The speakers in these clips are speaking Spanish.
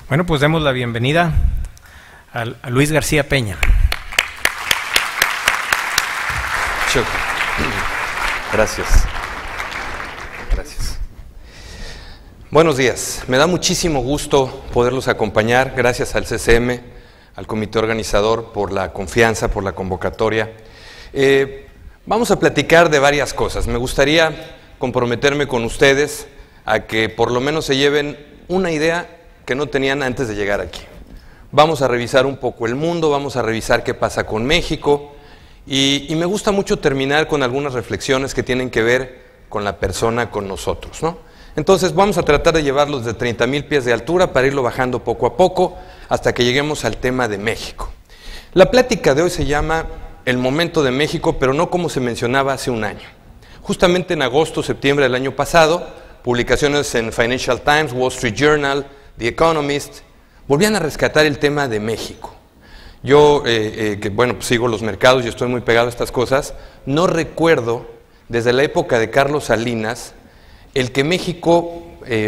Bueno, pues demos la bienvenida a Luis García Peña. Gracias. Gracias. Buenos días. Me da muchísimo gusto poderlos acompañar. Gracias al CCM, al comité organizador por la confianza, por la convocatoria. Vamos a platicar de varias cosas. Me gustaría comprometerme con ustedes a que por lo menos se lleven una idea que no tenían antes de llegar aquí. Vamos a revisar un poco el mundo, vamos a revisar qué pasa con México y me gusta mucho terminar con algunas reflexiones que tienen que ver con la persona, con nosotros, ¿no? Entonces vamos a tratar de llevarlos de 30,000 pies de altura para irlo bajando poco a poco hasta que lleguemos al tema de México. La plática de hoy se llama El momento de México, pero no como se mencionaba hace un año. Justamente en agosto, septiembre del año pasado, publicaciones en Financial Times, Wall Street Journal, The Economist, volvían a rescatar el tema de México. Yo, pues sigo los mercados y estoy muy pegado a estas cosas, no recuerdo, desde la época de Carlos Salinas, el que México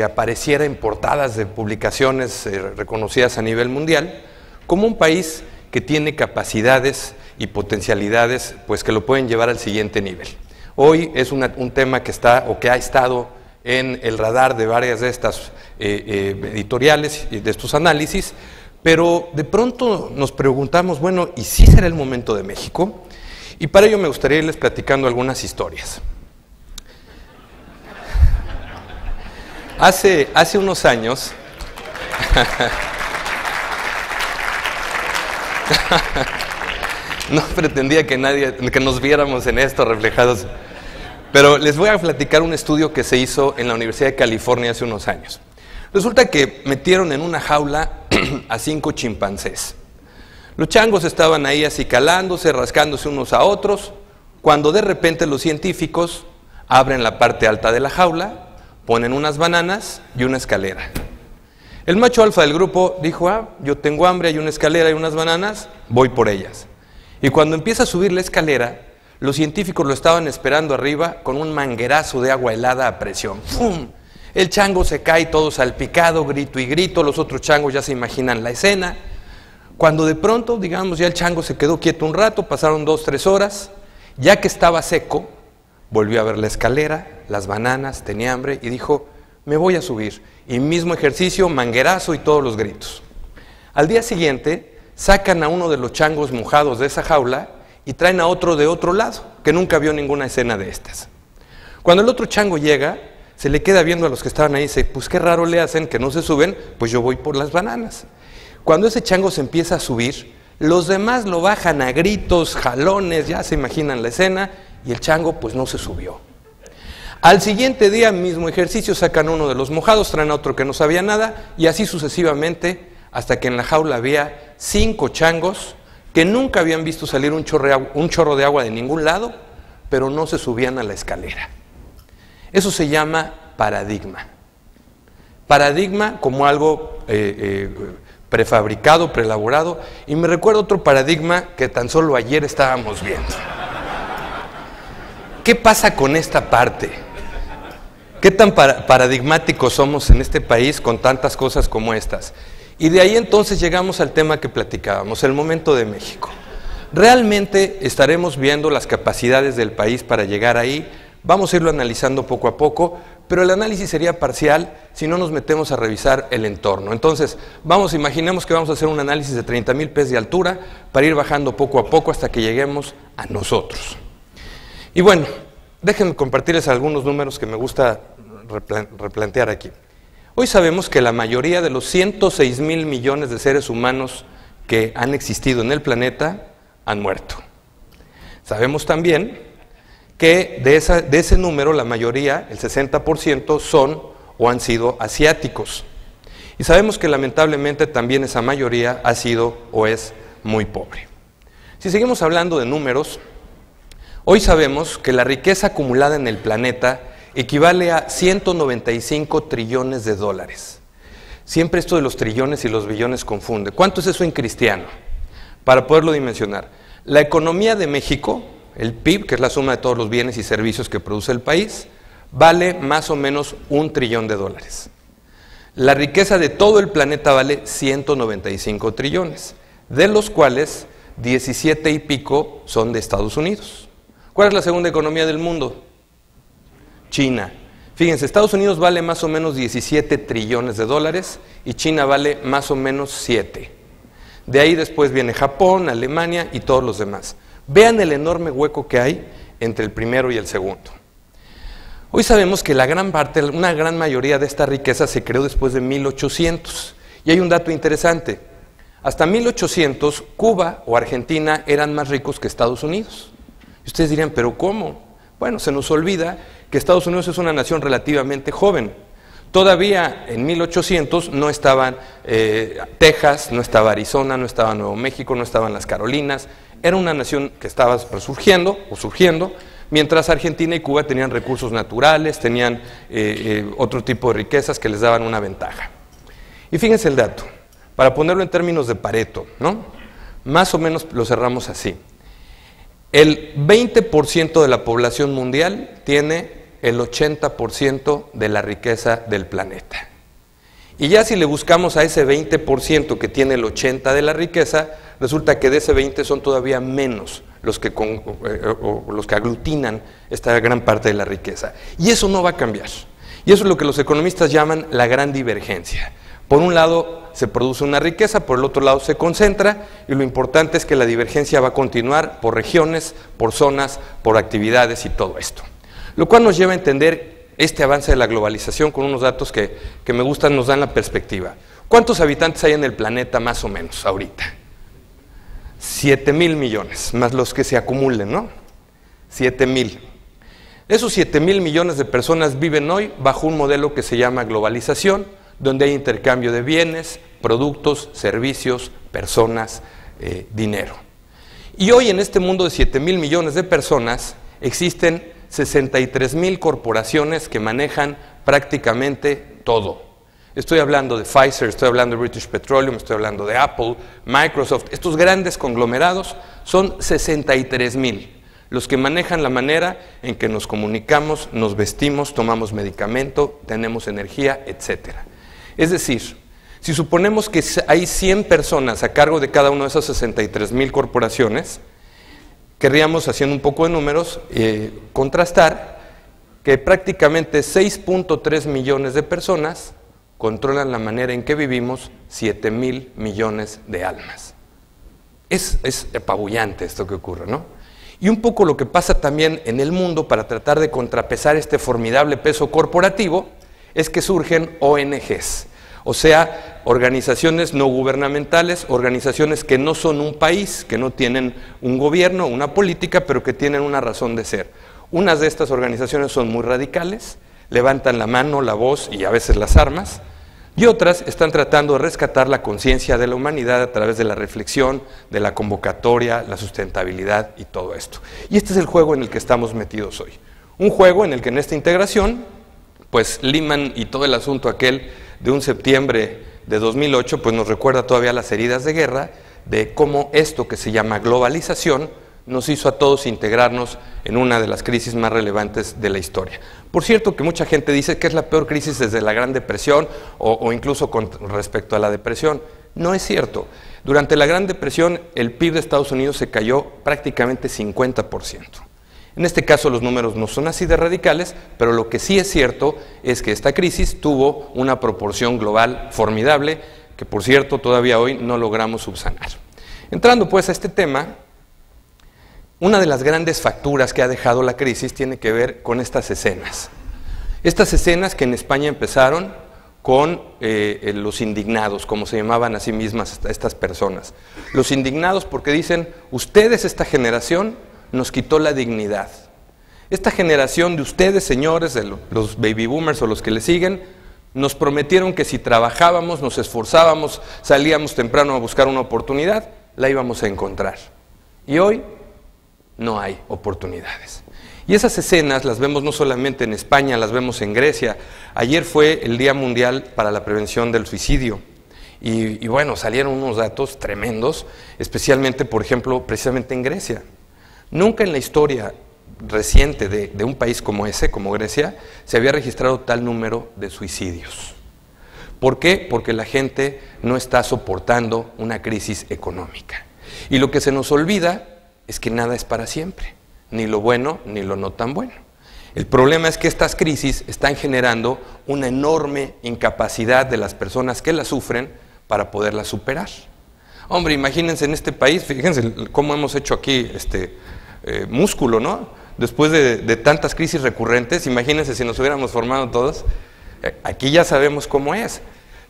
apareciera en portadas de publicaciones reconocidas a nivel mundial, como un país que tiene capacidades y potencialidades pues, que lo pueden llevar al siguiente nivel. Hoy es un tema que está o que ha estado en el radar de varias de estas editoriales y de estos análisis, pero de pronto nos preguntamos, bueno, ¿y sí será el momento de México? Y para ello me gustaría irles platicando algunas historias. Hace unos años, no pretendía que nos viéramos en esto reflejados, pero les voy a platicar un estudio que se hizo en la Universidad de California hace unos años. Resulta que metieron en una jaula a 5 chimpancés. Los changos estaban ahí acicalándose, rascándose unos a otros, cuando de repente los científicos abren la parte alta de la jaula, ponen unas bananas y una escalera. El macho alfa del grupo dijo, yo tengo hambre, hay una escalera y unas bananas, voy por ellas. Y cuando empieza a subir la escalera, los científicos lo estaban esperando arriba con un manguerazo de agua helada a presión. ¡Pum! El chango se cae todo salpicado, grito y grito, los otros changos ya se imaginan la escena. Cuando de pronto, digamos, ya el chango se quedó quieto un rato, pasaron 2-3 horas, ya que estaba seco, volvió a ver la escalera, las bananas, tenía hambre y dijo, me voy a subir. Y mismo ejercicio, manguerazo y todos los gritos. Al día siguiente, sacan a uno de los changos mojados de esa jaula y traen a otro de otro lado, que nunca vio ninguna escena de estas. Cuando el otro chango llega, se le queda viendo a los que estaban ahí y dice, pues qué raro le hacen que no se suben, pues yo voy por las bananas. Cuando ese chango se empieza a subir, los demás lo bajan a gritos, jalones, ya se imaginan la escena, y el chango pues no se subió. Al siguiente día, mismo ejercicio, sacan uno de los mojados, traen a otro que no sabía nada, y así sucesivamente, hasta que en la jaula había 5 changos que nunca habían visto salir un chorro de agua de ningún lado, pero no se subían a la escalera. Eso se llama paradigma. Paradigma como algo prefabricado, preelaborado, y me recuerda otro paradigma que tan solo ayer estábamos viendo. ¿Qué pasa con esta parte? ¿Qué tan paradigmáticos somos en este país con tantas cosas como estas? Y de ahí entonces llegamos al tema que platicábamos, el momento de México. Realmente estaremos viendo las capacidades del país para llegar ahí, vamos a irlo analizando poco a poco, pero el análisis sería parcial si no nos metemos a revisar el entorno. Entonces, imaginemos que vamos a hacer un análisis de 30,000 pies de altura para ir bajando poco a poco hasta que lleguemos a nosotros. Y bueno, déjenme compartirles algunos números que me gusta replantear aquí. Hoy sabemos que la mayoría de los 106,000 millones de seres humanos que han existido en el planeta han muerto. Sabemos también que de ese número la mayoría, el 60%, son o han sido asiáticos. Y sabemos que lamentablemente también esa mayoría ha sido o es muy pobre. Si seguimos hablando de números, hoy sabemos que la riqueza acumulada en el planeta equivale a 195 trillones de dólares. Siempre esto de los trillones y los billones confunde. ¿Cuánto es eso en cristiano? Para poderlo dimensionar. La economía de México, el PIB, que es la suma de todos los bienes y servicios que produce el país, vale más o menos $1 trillón. La riqueza de todo el planeta vale 195 trillones, de los cuales 17 y pico son de Estados Unidos. ¿Cuál es la segunda economía del mundo? China. Fíjense, Estados Unidos vale más o menos 17 trillones de dólares y China vale más o menos 7. De ahí después viene Japón, Alemania y todos los demás. Vean el enorme hueco que hay entre el primero y el segundo. Hoy sabemos que la gran parte, una gran mayoría de esta riqueza se creó después de 1800. Y hay un dato interesante. Hasta 1800, Cuba o Argentina eran más ricos que Estados Unidos. Y ustedes dirían, ¿pero cómo? Bueno, se nos olvida que Estados Unidos es una nación relativamente joven. Todavía en 1800 no estaban Texas, no estaba Arizona, no estaba Nuevo México, no estaban las Carolinas. Era una nación que estaba resurgiendo o surgiendo, mientras Argentina y Cuba tenían recursos naturales, tenían otro tipo de riquezas que les daban una ventaja. Y fíjense el dato, para ponerlo en términos de Pareto, ¿no? Más o menos lo cerramos así. El 20% de la población mundial tiene el 80% de la riqueza del planeta. Y ya si le buscamos a ese 20% que tiene el 80% de la riqueza, resulta que de ese 20 son todavía menos los que aglutinan esta gran parte de la riqueza. Y eso no va a cambiar. Y eso es lo que los economistas llaman la gran divergencia. Por un lado se produce una riqueza, por el otro lado se concentra, y lo importante es que la divergencia va a continuar por regiones, por zonas, por actividades y todo esto. Lo cual nos lleva a entender este avance de la globalización con unos datos que me gustan, nos dan la perspectiva. ¿Cuántos habitantes hay en el planeta más o menos ahorita? 7,000 millones, más los que se acumulen, ¿no? 7,000. Esos 7,000 millones de personas viven hoy bajo un modelo que se llama globalización, donde hay intercambio de bienes, productos, servicios, personas, dinero. Y hoy en este mundo de 7,000 millones de personas existen 63,000 corporaciones que manejan prácticamente todo. Estoy hablando de Pfizer, estoy hablando de British Petroleum, estoy hablando de Apple, Microsoft. Estos grandes conglomerados son 63,000 los que manejan la manera en que nos comunicamos, nos vestimos, tomamos medicamento, tenemos energía, etc. Es decir, si suponemos que hay 100 personas a cargo de cada una de esas 63,000 corporaciones, querríamos, haciendo un poco de números, contrastar que prácticamente 6.3 millones de personas controlan la manera en que vivimos 7,000 millones de almas. Es apabullante esto que ocurre, ¿no? Y un poco lo que pasa también en el mundo para tratar de contrapesar este formidable peso corporativo es que surgen ONGs, o sea, organizaciones no gubernamentales, organizaciones que no son un país, que no tienen un gobierno, una política, pero que tienen una razón de ser. Unas de estas organizaciones son muy radicales, levantan la mano, la voz y a veces las armas, y otras están tratando de rescatar la conciencia de la humanidad a través de la reflexión, de la convocatoria, la sustentabilidad y todo esto. Y este es el juego en el que estamos metidos hoy. Un juego en el que en esta integración, pues Lehman y todo el asunto aquel de un septiembre de 2008, pues nos recuerda todavía las heridas de guerra, de cómo esto que se llama globalización nos hizo a todos integrarnos en una de las crisis más relevantes de la historia. Por cierto, que mucha gente dice que es la peor crisis desde la Gran Depresión o incluso con respecto a la Depresión. No es cierto. Durante la Gran Depresión el PIB de Estados Unidos se cayó prácticamente 50%. En este caso los números no son así de radicales, pero lo que sí es cierto es que esta crisis tuvo una proporción global formidable que, por cierto, todavía hoy no logramos subsanar. Entrando pues a este tema, una de las grandes facturas que ha dejado la crisis tiene que ver con estas escenas. Estas escenas que en España empezaron con los indignados, como se llamaban a sí mismas estas personas. Los indignados porque dicen, ustedes, esta generación, nos quitó la dignidad. Esta generación de ustedes, señores, de los baby boomers o los que le siguen, nos prometieron que si trabajábamos, nos esforzábamos, salíamos temprano a buscar una oportunidad, la íbamos a encontrar. Y hoy no hay oportunidades. Y esas escenas las vemos no solamente en España, las vemos en Grecia. Ayer fue el Día Mundial para la Prevención del Suicidio. Y bueno, salieron unos datos tremendos, especialmente, por ejemplo, precisamente en Grecia. Nunca en la historia reciente de un país como ese, como Grecia, se había registrado tal número de suicidios. ¿Por qué? Porque la gente no está soportando una crisis económica. Y lo que se nos olvida es que nada es para siempre, ni lo bueno ni lo no tan bueno. El problema es que estas crisis están generando una enorme incapacidad de las personas que las sufren para poderlas superar. Hombre, imagínense en este país, fíjense cómo hemos hecho aquí músculo, ¿no? Después de tantas crisis recurrentes, imagínense si nos hubiéramos formado todos. Aquí ya sabemos cómo es.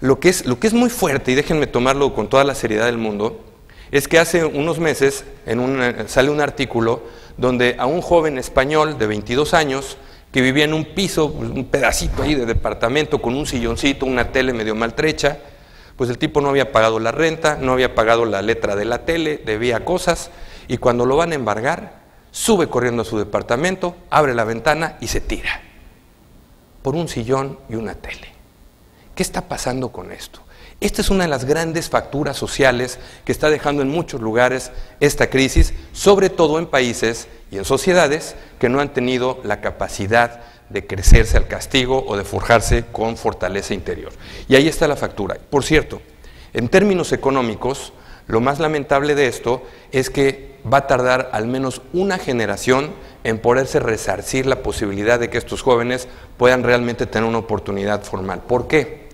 Lo que es muy fuerte, y déjenme tomarlo con toda la seriedad del mundo, es que hace unos meses sale un artículo donde a un joven español de 22 años que vivía en un piso, un pedacito ahí de departamento con un silloncito, una tele medio maltrecha, pues el tipo no había pagado la renta, no había pagado la letra de la tele, debía cosas, y cuando lo van a embargar, sube corriendo a su departamento, abre la ventana y se tira por un sillón y una tele. ¿Qué está pasando con esto? Esta es una de las grandes facturas sociales que está dejando en muchos lugares esta crisis, sobre todo en países y en sociedades que no han tenido la capacidad de crecerse al castigo o de forjarse con fortaleza interior. Y ahí está la factura. Por cierto, en términos económicos, lo más lamentable de esto es que va a tardar al menos una generación en poderse resarcir la posibilidad de que estos jóvenes puedan realmente tener una oportunidad formal. ¿Por qué?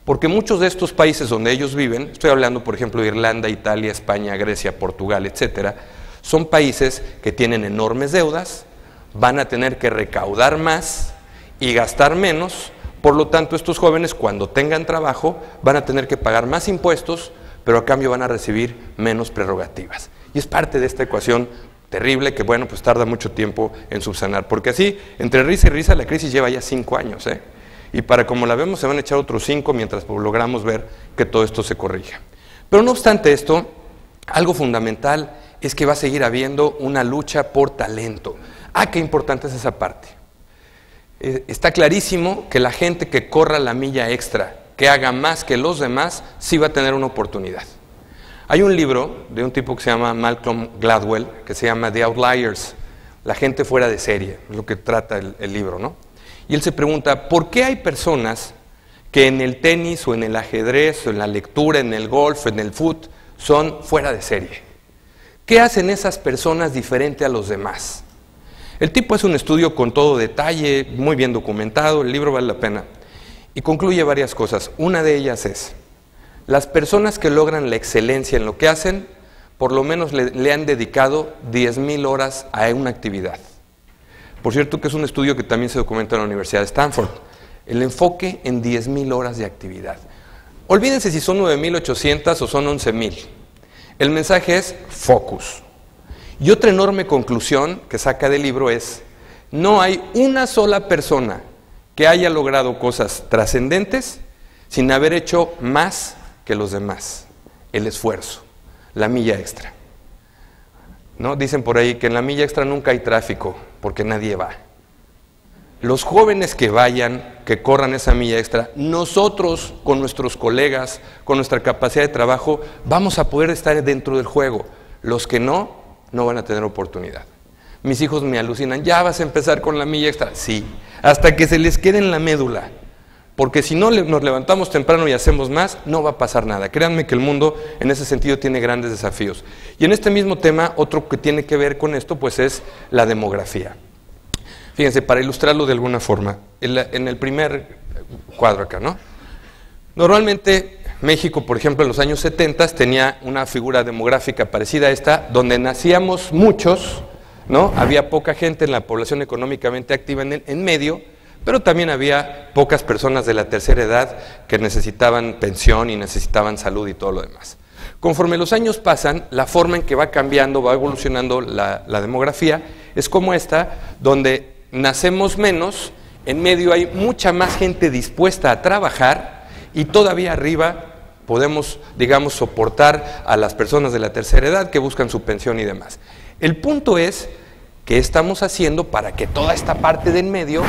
Porque muchos de estos países donde ellos viven, estoy hablando por ejemplo de Irlanda, Italia, España, Grecia, Portugal, etcétera, son países que tienen enormes deudas, van a tener que recaudar más y gastar menos, por lo tanto estos jóvenes cuando tengan trabajo van a tener que pagar más impuestos, pero a cambio van a recibir menos prerrogativas. Y es parte de esta ecuación terrible que, bueno, pues tarda mucho tiempo en subsanar, porque así, entre risa y risa, la crisis lleva ya 5 años, y para como la vemos se van a echar otros 5 mientras logramos ver que todo esto se corrija. Pero no obstante esto, algo fundamental es que va a seguir habiendo una lucha por talento. Qué importante es esa parte. Está clarísimo que la gente que corra la milla extra, que haga más que los demás, sí va a tener una oportunidad. Hay un libro de un tipo que se llama Malcolm Gladwell, que se llama The Outliers, la gente fuera de serie, es lo que trata el libro, ¿no? Y él se pregunta, ¿por qué hay personas que en el tenis o en el ajedrez o en la lectura, en el golf, en el fútbol, son fuera de serie? ¿Qué hacen esas personas diferente a los demás? El tipo hace un estudio con todo detalle, muy bien documentado, el libro vale la pena, y concluye varias cosas. Una de ellas es, las personas que logran la excelencia en lo que hacen, por lo menos le han dedicado 10,000 horas a una actividad. Por cierto que es un estudio que también se documenta en la Universidad de Stanford. El enfoque en 10,000 horas de actividad. Olvídense si son 9,800 o son 11,000. El mensaje es focus. Y otra enorme conclusión que saca del libro es, no hay una sola persona que haya logrado cosas trascendentes sin haber hecho más que los demás. El esfuerzo, la milla extra. ¿No? Dicen por ahí que en la milla extra nunca hay tráfico, porque nadie va. Los jóvenes que vayan, que corran esa milla extra, nosotros con nuestros colegas, con nuestra capacidad de trabajo, vamos a poder estar dentro del juego. Los que no van a tener oportunidad. Mis hijos me alucinan, ¿ya vas a empezar con la milla extra? Sí, hasta que se les quede en la médula. Porque si no nos levantamos temprano y hacemos más, no va a pasar nada. Créanme que el mundo en ese sentido tiene grandes desafíos. Y en este mismo tema, otro que tiene que ver con esto, pues es la demografía. Fíjense, para ilustrarlo de alguna forma, en el primer cuadro acá, ¿no? Normalmente México, por ejemplo, en los años 70 tenía una figura demográfica parecida a esta, donde nacíamos muchos, ¿no? Había poca gente en la población económicamente activa en medio, pero también había pocas personas de la tercera edad que necesitaban pensión y necesitaban salud y todo lo demás. Conforme los años pasan, la forma en que va cambiando, va evolucionando la demografía, es como esta, donde nacemos menos, en medio hay mucha más gente dispuesta a trabajar y todavía arriba podemos, digamos, soportar a las personas de la tercera edad que buscan su pensión y demás. El punto es, ¿qué estamos haciendo para que toda esta parte de en medio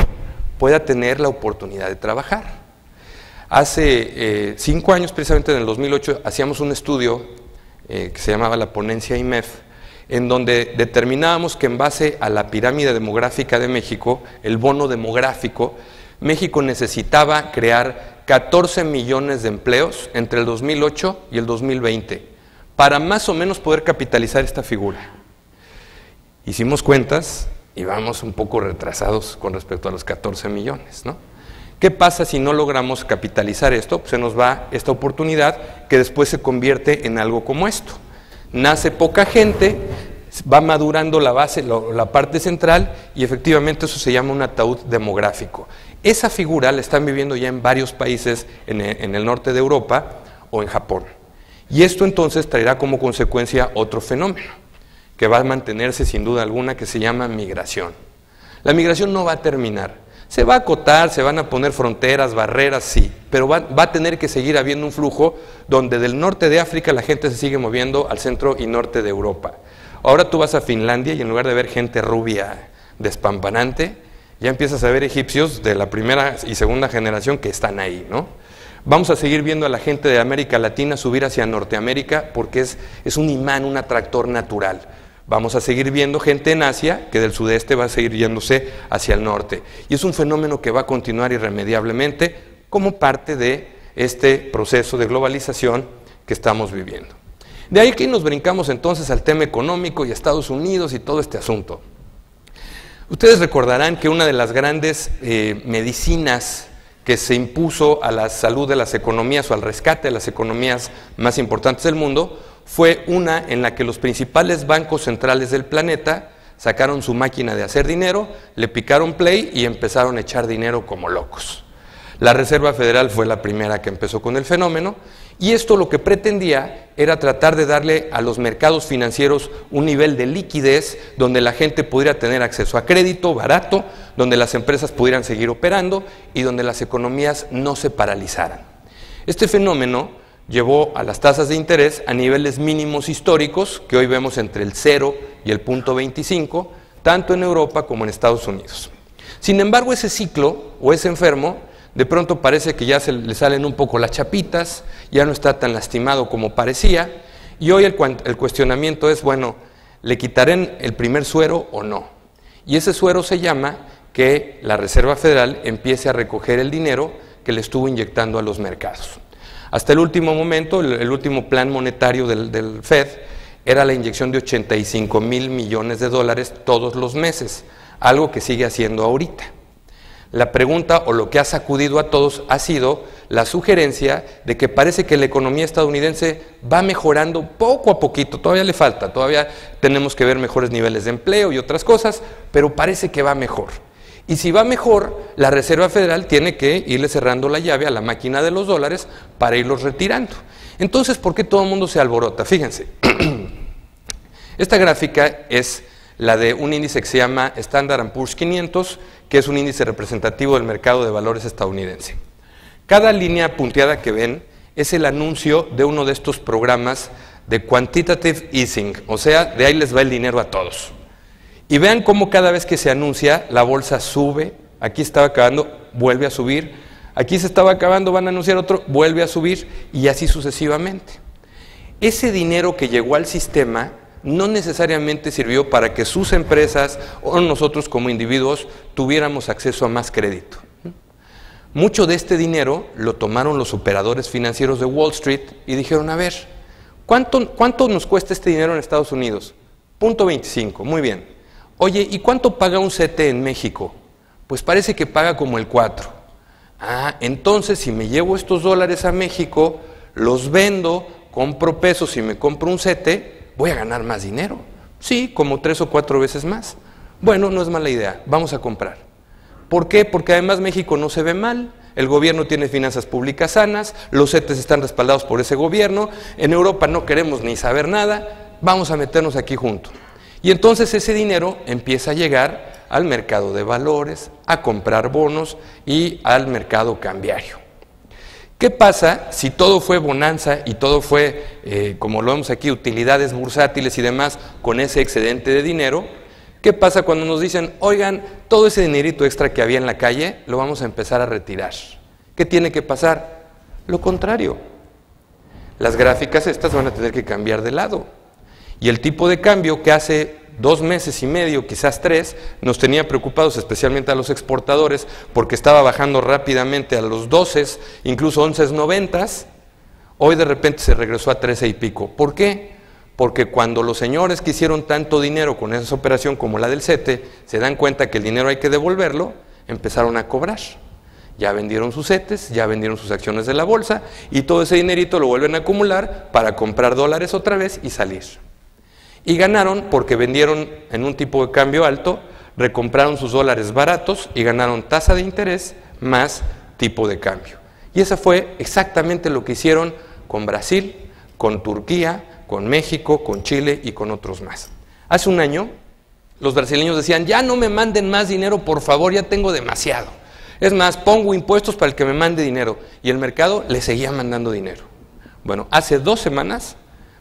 pueda tener la oportunidad de trabajar? Hace 5 años, precisamente en el 2008, hacíamos un estudio que se llamaba la ponencia IMEF, en donde determinábamos que en base a la pirámide demográfica de México, el bono demográfico, México necesitaba crear 14 millones de empleos entre el 2008 y el 2020 para más o menos poder capitalizar esta figura. Hicimos cuentas y vamos un poco retrasados con respecto a los 14 millones, ¿no? ¿Qué pasa si no logramos capitalizar esto? Pues se nos va esta oportunidad que después se convierte en algo como esto. Nace poca gente, va madurando la base, la parte central, y efectivamente eso se llama un ataúd demográfico. Esa figura la están viviendo ya en varios países en el norte de Europa o en Japón. Y esto entonces traerá como consecuencia otro fenómeno que va a mantenerse sin duda alguna, que se llama migración. La migración no va a terminar. Se va a acotar, se van a poner fronteras, barreras, sí, pero va a tener que seguir habiendo un flujo donde del norte de África la gente se sigue moviendo al centro y norte de Europa. Ahora tú vas a Finlandia y en lugar de ver gente rubia despampanante, ya empiezas a ver egipcios de la primera y segunda generación que están ahí, ¿no? Vamos a seguir viendo a la gente de América Latina subir hacia Norteamérica porque es un imán, un atractor natural. Vamos a seguir viendo gente en Asia, que del sudeste va a seguir yéndose hacia el norte. Y es un fenómeno que va a continuar irremediablemente como parte de este proceso de globalización que estamos viviendo. De ahí que nos brincamos entonces al tema económico y Estados Unidos y todo este asunto. Ustedes recordarán que una de las grandes medicinas que se impuso a la salud de las economías o al rescate de las economías más importantes del mundo fue una en la que los principales bancos centrales del planeta sacaron su máquina de hacer dinero, le picaron play y empezaron a echar dinero como locos. La Reserva Federal fue la primera que empezó con el fenómeno, y esto lo que pretendía era tratar de darle a los mercados financieros un nivel de liquidez donde la gente pudiera tener acceso a crédito barato, donde las empresas pudieran seguir operando y donde las economías no se paralizaran. Este fenómeno llevó a las tasas de interés a niveles mínimos históricos que hoy vemos entre el 0 y el 0.25, tanto en Europa como en Estados Unidos. Sin embargo, ese ciclo o ese enfermo de pronto parece que ya le salen un poco las chapitas, ya no está tan lastimado como parecía, y hoy el cuestionamiento es, bueno, ¿le quitarán el primer suero o no? Y ese suero se llama que la Reserva Federal empiece a recoger el dinero que le estuvo inyectando a los mercados. Hasta el último momento, el último plan monetario del Fed era la inyección de 85,000 millones de dólares todos los meses, algo que sigue haciendo ahorita. La pregunta o lo que ha sacudido a todos ha sido la sugerencia de que parece que la economía estadounidense va mejorando poco a poquito, todavía le falta, todavía tenemos que ver mejores niveles de empleo y otras cosas, pero parece que va mejor. Y si va mejor, la Reserva Federal tiene que irle cerrando la llave a la máquina de los dólares para irlos retirando. Entonces, ¿por qué todo el mundo se alborota? Fíjense, esta gráfica es la de un índice que se llama Standard & Poor's 500, que es un índice representativo del mercado de valores estadounidense. Cada línea punteada que ven es el anuncio de uno de estos programas de quantitative easing, o sea, de ahí les va el dinero a todos. Y vean cómo cada vez que se anuncia, la bolsa sube, aquí estaba acabando, vuelve a subir, aquí se estaba acabando, van a anunciar otro, vuelve a subir, y así sucesivamente. Ese dinero que llegó al sistema no necesariamente sirvió para que sus empresas o nosotros como individuos tuviéramos acceso a más crédito. Mucho de este dinero lo tomaron los operadores financieros de Wall Street y dijeron, a ver, ¿cuánto nos cuesta este dinero en Estados Unidos? 0.25, muy bien. Oye, ¿y cuánto paga un CETE en México? Pues parece que paga como el 4. Ah, entonces si me llevo estos dólares a México, los vendo, compro pesos y me compro un CETE, voy a ganar más dinero. Sí, como 3 o 4 veces más. Bueno, no es mala idea, vamos a comprar. ¿Por qué? Porque además México no se ve mal, el gobierno tiene finanzas públicas sanas, los CETES están respaldados por ese gobierno, en Europa no queremos ni saber nada, vamos a meternos aquí juntos. Y entonces ese dinero empieza a llegar al mercado de valores, a comprar bonos y al mercado cambiario. ¿Qué pasa si todo fue bonanza y todo fue, como lo vemos aquí, utilidades bursátiles y demás con ese excedente de dinero? ¿Qué pasa cuando nos dicen, oigan, todo ese dinerito extra que había en la calle lo vamos a empezar a retirar? ¿Qué tiene que pasar? Lo contrario. Las gráficas estas van a tener que cambiar de lado. Y el tipo de cambio que hace 2 meses y medio, quizás 3, nos tenía preocupados, especialmente a los exportadores, porque estaba bajando rápidamente a los 12, incluso 11.90, hoy de repente se regresó a 13 y pico. ¿Por qué? Porque cuando los señores que hicieron tanto dinero con esa operación como la del CETE, se dan cuenta que el dinero hay que devolverlo, empezaron a cobrar. Ya vendieron sus CETES, ya vendieron sus acciones de la bolsa, y todo ese dinerito lo vuelven a acumular para comprar dólares otra vez y salir. Y ganaron porque vendieron en un tipo de cambio alto, recompraron sus dólares baratos y ganaron tasa de interés más tipo de cambio. Y eso fue exactamente lo que hicieron con Brasil, con Turquía, con México, con Chile y con otros más. Hace un año, los brasileños decían, ya no me manden más dinero, por favor, ya tengo demasiado. Es más, pongo impuestos para el que me mande dinero. Y el mercado le seguía mandando dinero. Bueno, hace 2 semanas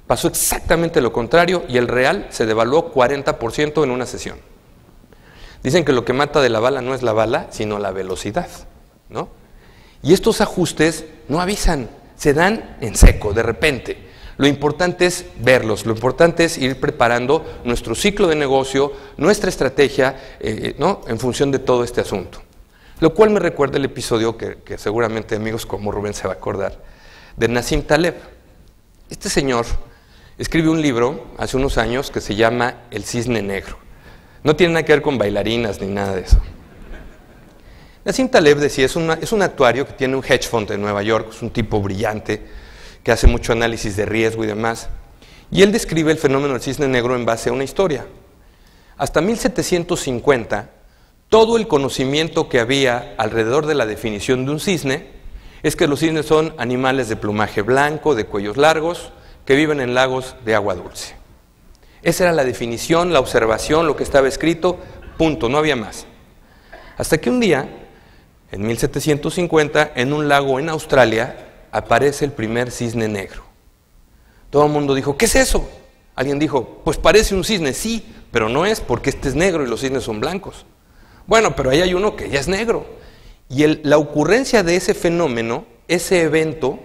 pasó exactamente lo contrario y el real se devaluó 40% en una sesión. Dicen que lo que mata de la bala no es la bala, sino la velocidad, ¿no? Y estos ajustes no avisan, se dan en seco, de repente. Lo importante es verlos, lo importante es ir preparando nuestro ciclo de negocio, nuestra estrategia, ¿no?, en función de todo este asunto. Lo cual me recuerda el episodio que seguramente amigos como Rubén se va a acordar, de Nassim Taleb. Este señor escribió un libro hace unos años que se llama El Cisne Negro. No tiene nada que ver con bailarinas ni nada de eso. Nassim Taleb decía, es un actuario que tiene un hedge fund en Nueva York, es un tipo brillante que hace mucho análisis de riesgo y demás. Y él describe el fenómeno del cisne negro en base a una historia. Hasta 1750, todo el conocimiento que había alrededor de la definición de un cisne es que los cisnes son animales de plumaje blanco, de cuellos largos, que viven en lagos de agua dulce. Esa era la definición, la observación, lo que estaba escrito, punto, no había más. Hasta que un día, en 1750, en un lago en Australia, aparece el primer cisne negro. Todo el mundo dijo, ¿qué es eso? Alguien dijo, pues parece un cisne, sí, pero no es porque este es negro y los cisnes son blancos. Bueno, pero ahí hay uno que ya es negro. Y la ocurrencia de ese fenómeno, ese evento,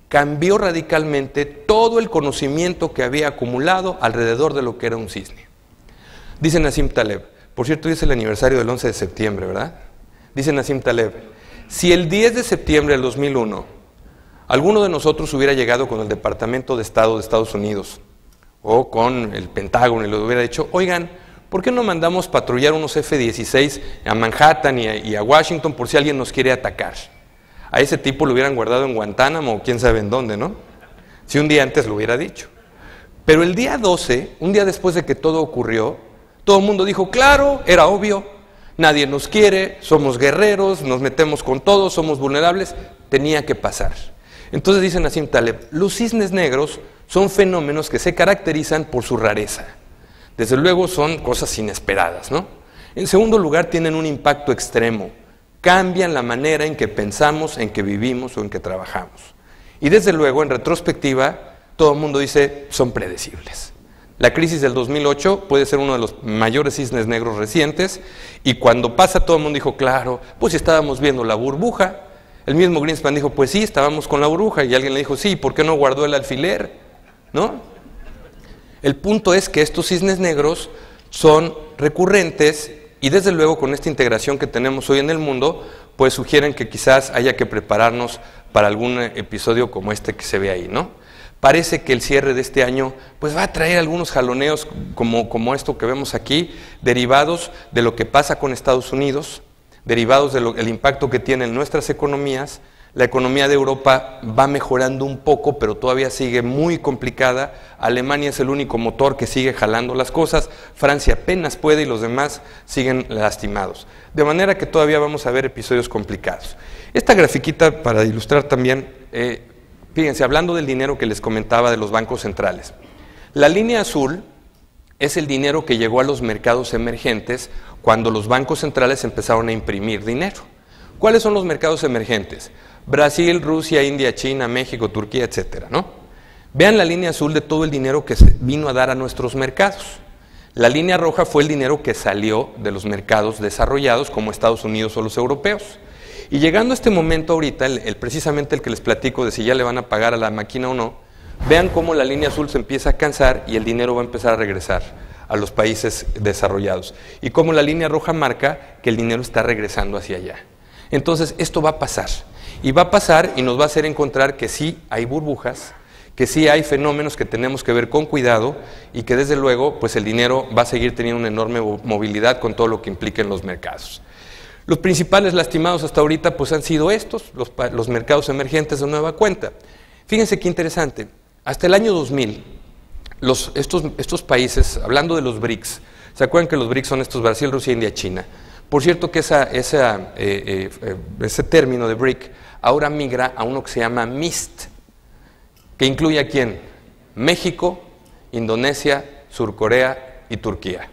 cambió radicalmente todo el conocimiento que había acumulado alrededor de lo que era un cisne. Dice Nassim Taleb, por cierto, hoy es el aniversario del 11 de septiembre, ¿verdad? Dice Nassim Taleb, si el 10 de septiembre del 2001, alguno de nosotros hubiera llegado con el Departamento de Estado de Estados Unidos o con el Pentágono y le hubiera dicho, oigan, ¿por qué no mandamos patrullar unos F-16 a Manhattan y a Washington por si alguien nos quiere atacar? A ese tipo lo hubieran guardado en Guantánamo o quién sabe en dónde, ¿no? Si un día antes lo hubiera dicho. Pero el día 12, un día después de que todo ocurrió, todo el mundo dijo, claro, era obvio, nadie nos quiere, somos guerreros, nos metemos con todos, somos vulnerables, tenía que pasar. Entonces dice Nassim Taleb, los cisnes negros son fenómenos que se caracterizan por su rareza. Desde luego son cosas inesperadas, ¿no? En segundo lugar, tienen un impacto extremo. Cambian la manera en que pensamos, en que vivimos o en que trabajamos. Y desde luego, en retrospectiva, todo el mundo dice, son predecibles. La crisis del 2008 puede ser uno de los mayores cisnes negros recientes, y cuando pasa todo el mundo dijo, claro, pues estábamos viendo la burbuja. El mismo Greenspan dijo, pues sí, estábamos con la burbuja, y alguien le dijo, sí, ¿por qué no guardó el alfiler? ¿No? El punto es que estos cisnes negros son recurrentes y desde luego con esta integración que tenemos hoy en el mundo, pues sugieren que quizás haya que prepararnos para algún episodio como este que se ve ahí, ¿no? Parece que el cierre de este año pues va a traer algunos jaloneos como esto que vemos aquí, derivados de lo que pasa con Estados Unidos, derivados del impacto que tienen nuestras economías. La economía de Europa va mejorando un poco, pero todavía sigue muy complicada. Alemania es el único motor que sigue jalando las cosas. Francia apenas puede y los demás siguen lastimados. De manera que todavía vamos a ver episodios complicados. Esta grafiquita, para ilustrar también, fíjense, hablando del dinero que les comentaba de los bancos centrales. La línea azul es el dinero que llegó a los mercados emergentes cuando los bancos centrales empezaron a imprimir dinero. ¿Cuáles son los mercados emergentes? Brasil, Rusia, India, China, México, Turquía, etcétera, ¿no? Vean la línea azul de todo el dinero que se vino a dar a nuestros mercados. La línea roja fue el dinero que salió de los mercados desarrollados como Estados Unidos o los europeos. Y llegando a este momento ahorita, precisamente el que les platico de si ya le van a pagar a la máquina o no, vean cómo la línea azul se empieza a cansar y el dinero va a empezar a regresar a los países desarrollados. Y como la línea roja marca que el dinero está regresando hacia allá. Entonces, esto va a pasar. Y va a pasar y nos va a hacer encontrar que sí hay burbujas, que sí hay fenómenos que tenemos que ver con cuidado y que desde luego pues el dinero va a seguir teniendo una enorme movilidad con todo lo que implica en los mercados. Los principales lastimados hasta ahorita pues han sido estos, los mercados emergentes de nueva cuenta. Fíjense qué interesante, hasta el año 2000, estos países, hablando de los BRICS, ¿se acuerdan que los BRICS son estos Brasil, Rusia, India, China? Por cierto que ese término de BRIC ahora migra a uno que se llama MIST, que incluye a quién? México, Indonesia, Surcorea y Turquía.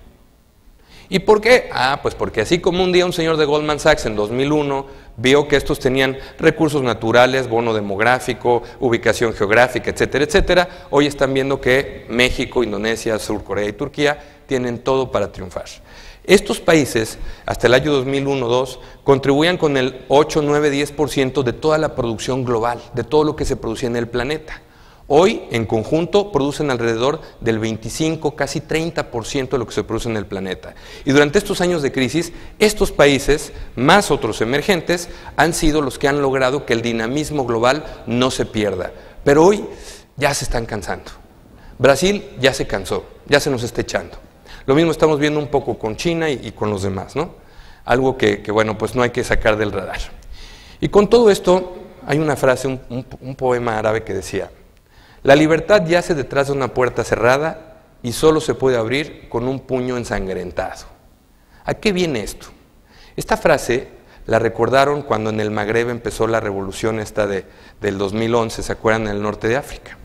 ¿Y por qué? Pues porque así como un día un señor de Goldman Sachs en 2001 vio que estos tenían recursos naturales, bono demográfico, ubicación geográfica, etcétera, etcétera, hoy están viendo que México, Indonesia, Surcorea y Turquía tienen todo para triunfar. Estos países, hasta el año 2001-2, contribuían con el 8, 9, 10% de toda la producción global, de todo lo que se producía en el planeta. Hoy, en conjunto, producen alrededor del 25, casi 30% de lo que se produce en el planeta. Y durante estos años de crisis, estos países, más otros emergentes, han sido los que han logrado que el dinamismo global no se pierda. Pero hoy ya se están cansando. Brasil ya se cansó, ya se nos está echando. Lo mismo estamos viendo un poco con China y con los demás, ¿no? Algo que bueno, pues no hay que sacar del radar. Y con todo esto, hay una frase, un poema árabe que decía: la libertad yace detrás de una puerta cerrada y solo se puede abrir con un puño ensangrentado. ¿A qué viene esto? Esta frase la recordaron cuando en el Magreb empezó la revolución esta del 2011, ¿se acuerdan? En el norte de África.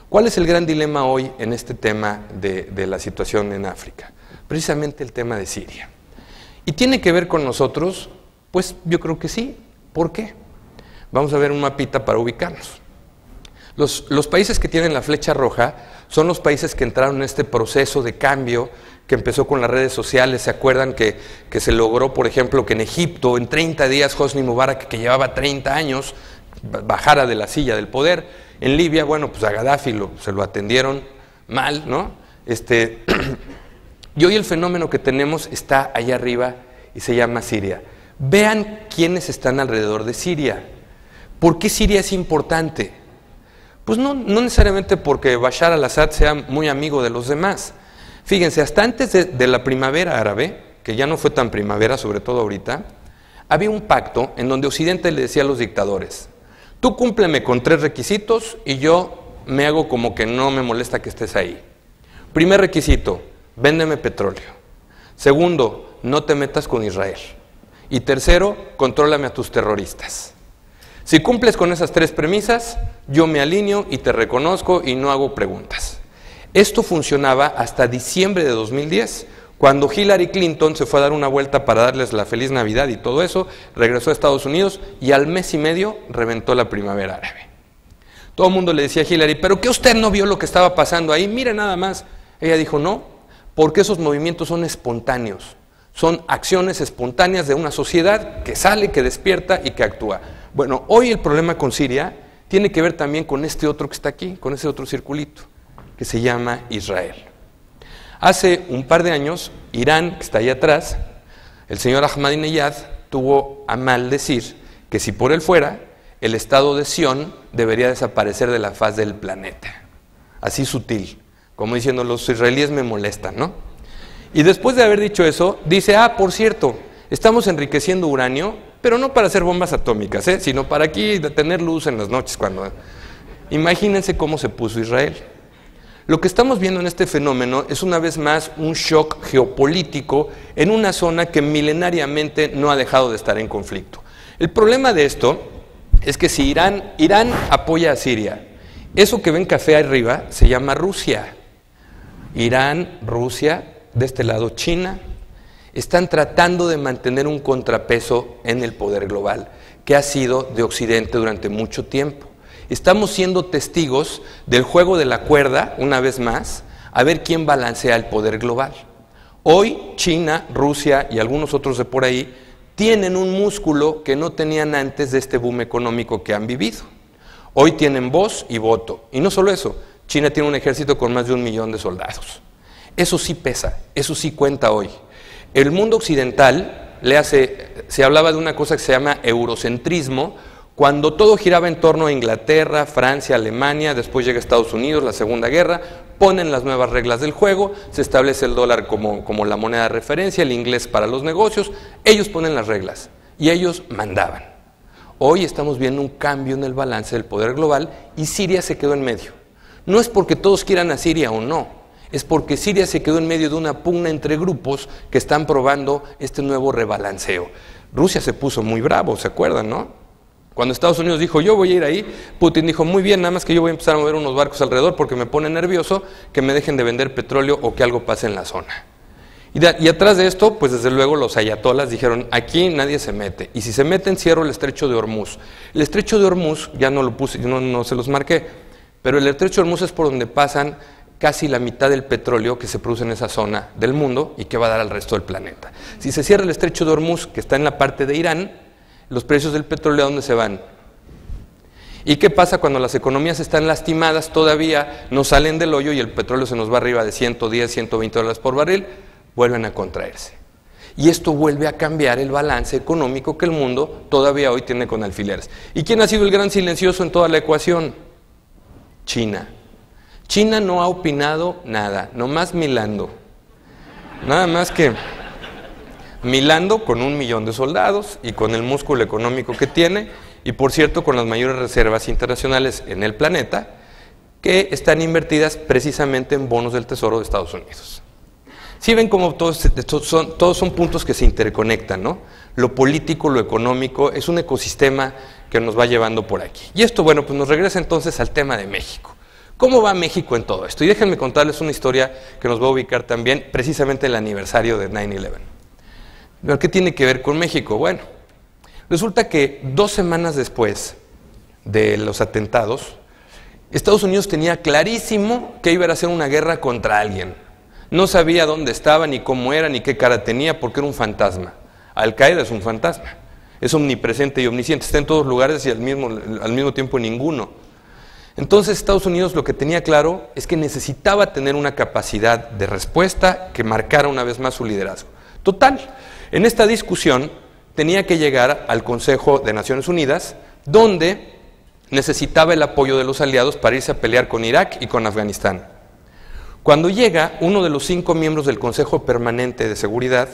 ¿Cuál es el gran dilema hoy en este tema de la situación en África? Precisamente el tema de Siria. ¿Y tiene que ver con nosotros? Pues yo creo que sí. ¿Por qué? Vamos a ver un mapita para ubicarnos. Los países que tienen la flecha roja son los países que entraron en este proceso de cambio que empezó con las redes sociales. ¿Se acuerdan que se logró, por ejemplo, que en Egipto en 30 días Hosni Mubarak, que llevaba 30 años, bajara de la silla del poder? En Libia, bueno, pues a Gaddafi se lo atendieron mal, ¿no? Y hoy el fenómeno que tenemos está allá arriba y se llama Siria. Vean quiénes están alrededor de Siria. ¿Por qué Siria es importante? Pues no necesariamente porque Bashar al-Assad sea muy amigo de los demás. Fíjense, hasta antes de la primavera árabe, que ya no fue tan primavera, sobre todo ahorita, había un pacto en donde Occidente le decía a los dictadores: tú cúmpleme con 3 requisitos y yo me hago como que no me molesta que estés ahí. Primer requisito, véndeme petróleo. Segundo, no te metas con Israel. Y tercero, contrólame a tus terroristas. Si cumples con esas 3 premisas, yo me alineo y te reconozco y no hago preguntas. Esto funcionaba hasta diciembre de 2010, cuando Hillary Clinton se fue a dar una vuelta para darles la feliz Navidad y todo eso, regresó a Estados Unidos y al mes y medio reventó la primavera árabe. Todo el mundo le decía a Hillary: ¿pero qué usted no vio lo que estaba pasando ahí? Mire nada más. Ella dijo: no, porque esos movimientos son espontáneos, son acciones espontáneas de una sociedad que sale, que despierta y que actúa. Bueno, hoy el problema con Siria tiene que ver también con este otro que está aquí, con ese otro circulito, que se llama Israel. Hace un par de años, Irán, que está ahí atrás, el señor Ahmadinejad tuvo a mal decir que si por él fuera, el Estado de Sion debería desaparecer de la faz del planeta. Así sutil, como diciendo: los israelíes me molestan, ¿no? Y después de haber dicho eso, dice: por cierto, estamos enriqueciendo uranio, pero no para hacer bombas atómicas, sino para aquí tener luz en las noches. Imagínense cómo se puso Israel. Lo que estamos viendo en este fenómeno es una vez más un shock geopolítico en una zona que milenariamente no ha dejado de estar en conflicto. El problema de esto es que si Irán apoya a Siria, eso que ven café arriba se llama Rusia. Irán, Rusia, de este lado China, están tratando de mantener un contrapeso en el poder global que ha sido de Occidente durante mucho tiempo. Estamos siendo testigos del juego de la cuerda, una vez más, a ver quién balancea el poder global. Hoy China, Rusia y algunos otros de por ahí tienen un músculo que no tenían antes de este boom económico que han vivido. Hoy tienen voz y voto. Y no solo eso, China tiene un ejército con más de 1 millón de soldados. Eso sí pesa, eso sí cuenta hoy. El mundo occidental se hablaba de una cosa que se llama eurocentrismo, cuando todo giraba en torno a Inglaterra, Francia, Alemania, después llega Estados Unidos, la Segunda Guerra, ponen las nuevas reglas del juego, se establece el dólar como la moneda de referencia, el inglés para los negocios, ellos ponen las reglas y ellos mandaban. Hoy estamos viendo un cambio en el balance del poder global y Siria se quedó en medio. No es porque todos quieran a Siria o no, es porque Siria se quedó en medio de una pugna entre grupos que están probando este nuevo rebalanceo. Rusia se puso muy bravo, ¿se acuerdan, no? Cuando Estados Unidos dijo, yo voy a ir ahí, Putin dijo, muy bien, nada más que yo voy a empezar a mover unos barcos alrededor porque me pone nervioso que me dejen de vender petróleo o que algo pase en la zona. Y atrás de esto, pues desde luego los ayatolas dijeron, aquí nadie se mete, y si se meten cierro el estrecho de Hormuz. El estrecho de Hormuz, ya no lo puse, no se los marqué, pero el estrecho de Hormuz es por donde pasan casi la mitad del petróleo que se produce en esa zona del mundo y que va a dar al resto del planeta. Si se cierra el estrecho de Hormuz, que está en la parte de Irán, los precios del petróleo, ¿a dónde se van? ¿Y qué pasa cuando las economías están lastimadas, todavía no salen del hoyo y el petróleo se nos va arriba de 110, 120 dólares por barril? Vuelven a contraerse. Y esto vuelve a cambiar el balance económico que el mundo todavía hoy tiene con alfileres. ¿Y quién ha sido el gran silencioso en toda la ecuación? China. China no ha opinado nada, nomás milando. Nada más que milando con 1 millón de soldados y con el músculo económico que tiene, y por cierto con las mayores reservas internacionales en el planeta, que están invertidas precisamente en bonos del Tesoro de Estados Unidos. Si ven cómo todos son puntos que se interconectan, ¿no? Lo político, lo económico, es un ecosistema que nos va llevando por aquí. Y esto, bueno, pues nos regresa entonces al tema de México. ¿Cómo va México en todo esto? Y déjenme contarles una historia que nos va a ubicar también precisamente el aniversario de 9/11. ¿Pero qué tiene que ver con México? Bueno, resulta que 2 semanas después de los atentados, Estados Unidos tenía clarísimo que iba a hacer una guerra contra alguien. No sabía dónde estaba, ni cómo era, ni qué cara tenía, porque era un fantasma. Al-Qaeda es un fantasma, es omnipresente y omnisciente, está en todos lugares y al mismo tiempo ninguno. Entonces Estados Unidos lo que tenía claro es que necesitaba tener una capacidad de respuesta que marcara una vez más su liderazgo. Total, en esta discusión tenía que llegar al Consejo de Naciones Unidas, donde necesitaba el apoyo de los aliados para irse a pelear con Irak y con Afganistán. Cuando llega, uno de los 5 miembros del Consejo Permanente de Seguridad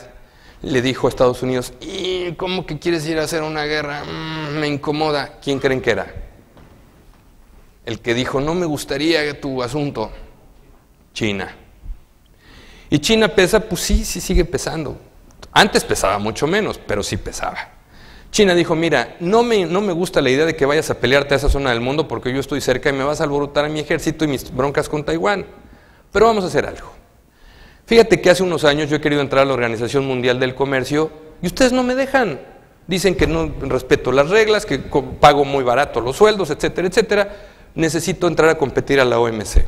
le dijo a Estados Unidos, ¿y cómo que quieres ir a hacer una guerra? Me incomoda. ¿Quién creen que era? El que dijo, no me gustaría tu asunto. China. ¿Y China pesa? Pues sí sigue pesando. Antes pesaba mucho menos, pero sí pesaba. China dijo, mira, no me gusta la idea de que vayas a pelearte a esa zona del mundo porque yo estoy cerca y me vas a alborotar a mi ejército y mis broncas con Taiwán. Pero vamos a hacer algo. Fíjate que hace unos años yo he querido entrar a la Organización Mundial del Comercio y ustedes no me dejan. Dicen que no respeto las reglas, que pago muy barato los sueldos, etcétera, etcétera. Necesito entrar a competir a la OMC.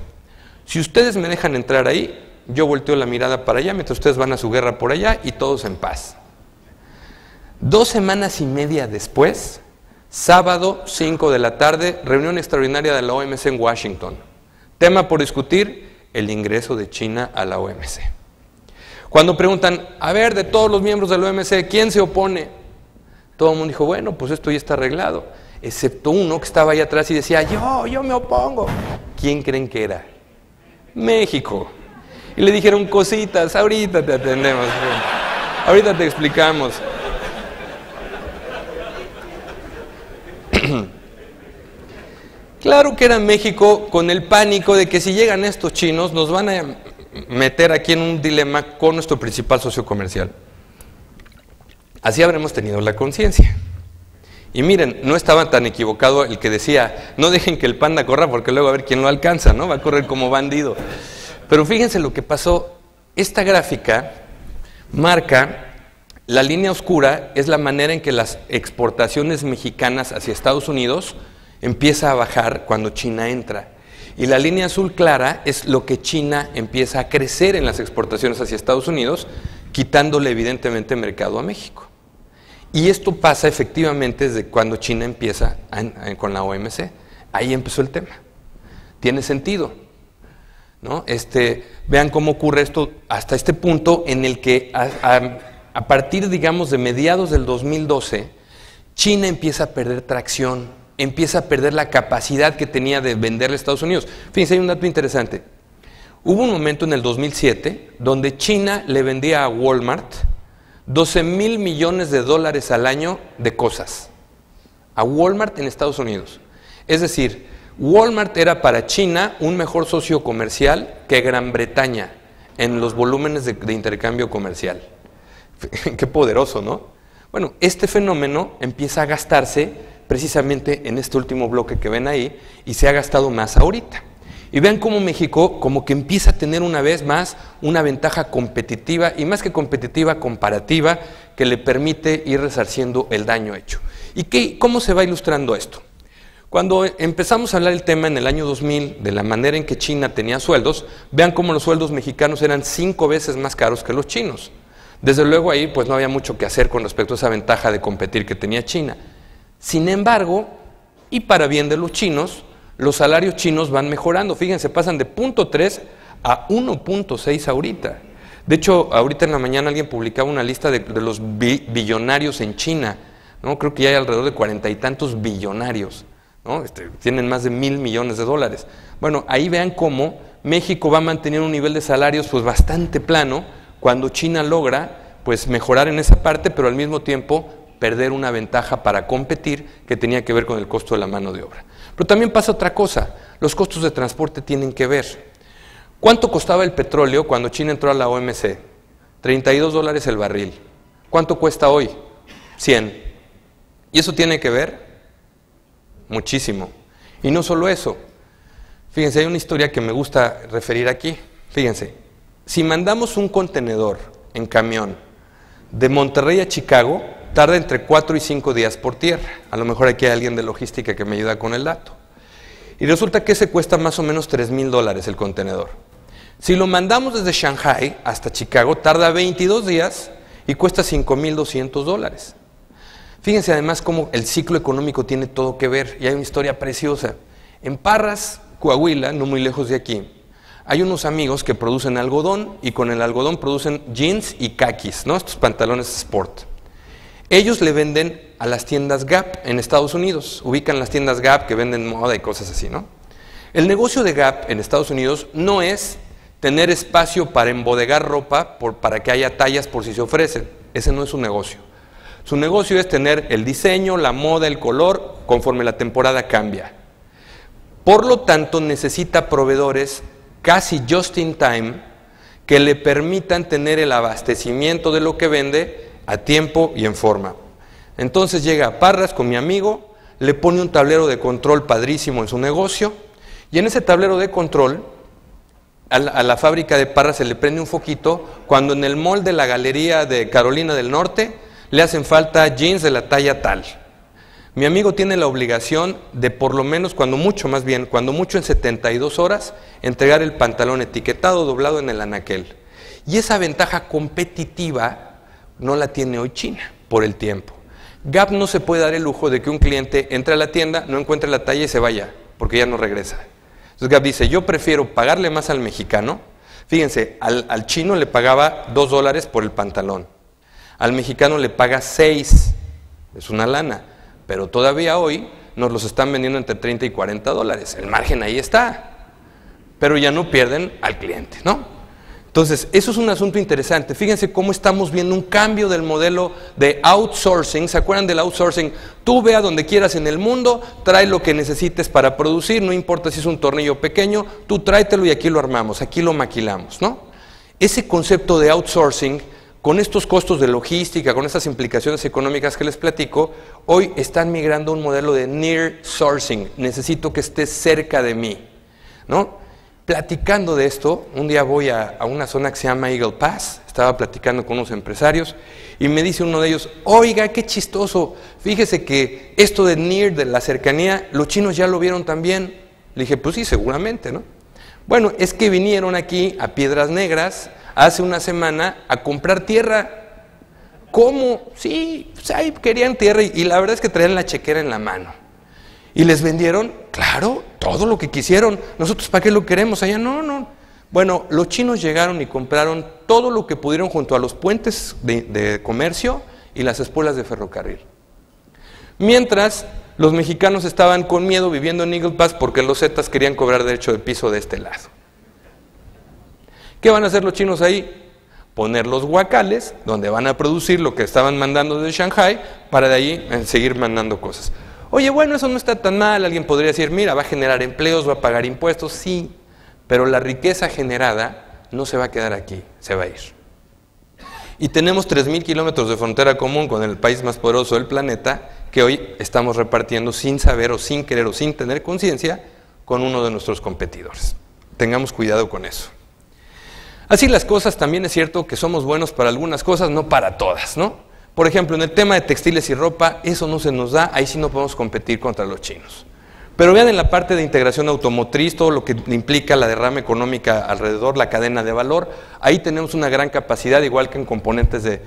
Si ustedes me dejan entrar ahí, yo volteo la mirada para allá mientras ustedes van a su guerra por allá y todos en paz. 2 semanas y media después, sábado 5 de la tarde, reunión extraordinaria de la OMC en Washington. Tema por discutir, el ingreso de China a la OMC. Cuando preguntan, a ver, de todos los miembros de la OMC, ¿quién se opone? Todo el mundo dijo, bueno, pues esto ya está arreglado, excepto uno que estaba ahí atrás y decía, yo me opongo. ¿Quién creen que era? México. Y le dijeron, cositas, ahorita te atendemos, ahorita te explicamos. Claro que era México con el pánico de que si llegan estos chinos nos van a meter aquí en un dilema con nuestro principal socio comercial. Así habremos tenido la conciencia. Y miren, no estaba tan equivocado el que decía, no dejen que el panda corra porque luego a ver quién lo alcanza, ¿no? Va a correr como bandido. Pero fíjense lo que pasó. Esta gráfica marca, la línea oscura es la manera en que las exportaciones mexicanas hacia Estados Unidos empieza a bajar cuando China entra. Y la línea azul clara es lo que China empieza a crecer en las exportaciones hacia Estados Unidos, quitándole evidentemente mercado a México. Y esto pasa efectivamente desde cuando China empieza con la OMC. Ahí empezó el tema. Tiene sentido. ¿no? Vean cómo ocurre esto hasta este punto en el que a partir, digamos, de mediados del 2012, China empieza a perder tracción, empieza a perder la capacidad que tenía de venderle a Estados Unidos. Fíjense, hay un dato interesante. Hubo un momento en el 2007 donde China le vendía a Walmart 12,000 millones de dólares al año de cosas. A Walmart en Estados Unidos. Es decir, Walmart era para China un mejor socio comercial que Gran Bretaña en los volúmenes de intercambio comercial. Qué poderoso, ¿no? Bueno, este fenómeno empieza a gastarse precisamente en este último bloque que ven ahí y se ha gastado más ahorita. Y vean cómo México como que empieza a tener una vez más una ventaja competitiva y más que competitiva, comparativa, que le permite ir resarciendo el daño hecho. ¿Y cómo se va ilustrando esto? Cuando empezamos a hablar del tema en el año 2000, de la manera en que China tenía sueldos, vean cómo los sueldos mexicanos eran 5 veces más caros que los chinos. Desde luego ahí pues no había mucho que hacer con respecto a esa ventaja de competir que tenía China. Sin embargo, y para bien de los chinos, los salarios chinos van mejorando. Fíjense, pasan de 0.3 a 1.6 ahorita. De hecho, ahorita en la mañana alguien publicaba una lista de los billonarios en China, ¿no? Creo que ya hay alrededor de 40 y tantos billonarios, ¿no? Tienen más de 1,000 millones de dólares. Bueno, ahí vean cómo México va a mantener un nivel de salarios pues bastante plano cuando China logra pues mejorar en esa parte, pero al mismo tiempo perder una ventaja para competir que tenía que ver con el costo de la mano de obra. Pero también pasa otra cosa, los costos de transporte tienen que ver. ¿Cuánto costaba el petróleo cuando China entró a la OMC? $32 el barril. ¿Cuánto cuesta hoy? 100. ¿Y eso tiene que ver? Muchísimo. Y no solo eso. Fíjense, hay una historia que me gusta referir aquí. Fíjense, si mandamos un contenedor en camión de Monterrey a Chicago, tarda entre 4 y 5 días por tierra. A lo mejor aquí hay alguien de logística que me ayuda con el dato. Y resulta que ese cuesta más o menos $3,000 el contenedor. Si lo mandamos desde Shanghai hasta Chicago, tarda 22 días y cuesta $5,200. Fíjense además cómo el ciclo económico tiene todo que ver, y hay una historia preciosa. En Parras, Coahuila, no muy lejos de aquí, hay unos amigos que producen algodón y con el algodón producen jeans y kakis, ¿no? Estos pantalones sport. Ellos le venden a las tiendas Gap en Estados Unidos. Ubican las tiendas Gap que venden moda y cosas así, ¿no? El negocio de Gap en Estados Unidos no es tener espacio para embodegar ropa para que haya tallas por si se ofrecen. Ese no es su negocio. Su negocio es tener el diseño, la moda, el color, conforme la temporada cambia. Por lo tanto, necesita proveedores casi just in time que le permitan tener el abastecimiento de lo que vende a tiempo y en forma. Entonces llega a Parras con mi amigo, le pone un tablero de control padrísimo en su negocio, y en ese tablero de control a la fábrica de Parras se le prende un foquito cuando en el mall de la Galería de Carolina del Norte le hacen falta jeans de la talla tal. Mi amigo tiene la obligación de por lo menos, cuando mucho en 72 horas, entregar el pantalón etiquetado, doblado en el anaquel. Y esa ventaja competitiva no la tiene hoy China, por el tiempo. Gap no se puede dar el lujo de que un cliente entre a la tienda, no encuentre la talla y se vaya, porque ya no regresa. Entonces Gap dice, yo prefiero pagarle más al mexicano. Fíjense, al chino le pagaba $2 por el pantalón. Al mexicano le paga 6, es una lana, pero todavía hoy nos los están vendiendo entre 30 y $40. El margen ahí está, pero ya no pierden al cliente, ¿no? Entonces, eso es un asunto interesante. Fíjense cómo estamos viendo un cambio del modelo de outsourcing. ¿Se acuerdan del outsourcing? Tú ve a donde quieras en el mundo, trae lo que necesites para producir, no importa si es un tornillo pequeño, tú tráetelo y aquí lo armamos, aquí lo maquilamos, ¿no? Ese concepto de outsourcing, con estos costos de logística, con estas implicaciones económicas que les platico, hoy están migrando a un modelo de nearshoring. Necesito que estés cerca de mí, ¿no? Platicando de esto, un día voy a una zona que se llama Eagle Pass, estaba platicando con unos empresarios y me dice uno de ellos, oiga, qué chistoso, fíjese que esto de near, de la cercanía, los chinos ya lo vieron también. Le dije, pues sí, seguramente, ¿no? Bueno, es que vinieron aquí a Piedras Negras hace una semana a comprar tierra. ¿Cómo? Sí, pues ahí querían tierra y la verdad es que traían la chequera en la mano. ¿Y les vendieron? Claro, todo lo que quisieron. ¿Nosotros para qué lo queremos allá? No. Bueno, los chinos llegaron y compraron todo lo que pudieron junto a los puentes de comercio y las espuelas de ferrocarril. Mientras, los mexicanos estaban con miedo viviendo en Eagle Pass porque los zetas querían cobrar derecho de piso de este lado. ¿Qué van a hacer los chinos ahí? Poner los huacales, donde van a producir lo que estaban mandando de Shanghai, para de ahí seguir mandando cosas. Oye, bueno, eso no está tan mal. Alguien podría decir, mira, va a generar empleos, va a pagar impuestos. Sí, pero la riqueza generada no se va a quedar aquí, se va a ir. Y tenemos 3,000 kilómetros de frontera común con el país más poderoso del planeta, que hoy estamos repartiendo sin saber o sin querer o sin tener conciencia con uno de nuestros competidores. Tengamos cuidado con eso. Así las cosas, también es cierto que somos buenos para algunas cosas, no para todas, ¿no? Por ejemplo, en el tema de textiles y ropa, eso no se nos da, ahí sí no podemos competir contra los chinos. Pero vean en la parte de integración automotriz, todo lo que implica la derrama económica alrededor, la cadena de valor, ahí tenemos una gran capacidad, igual que en componentes de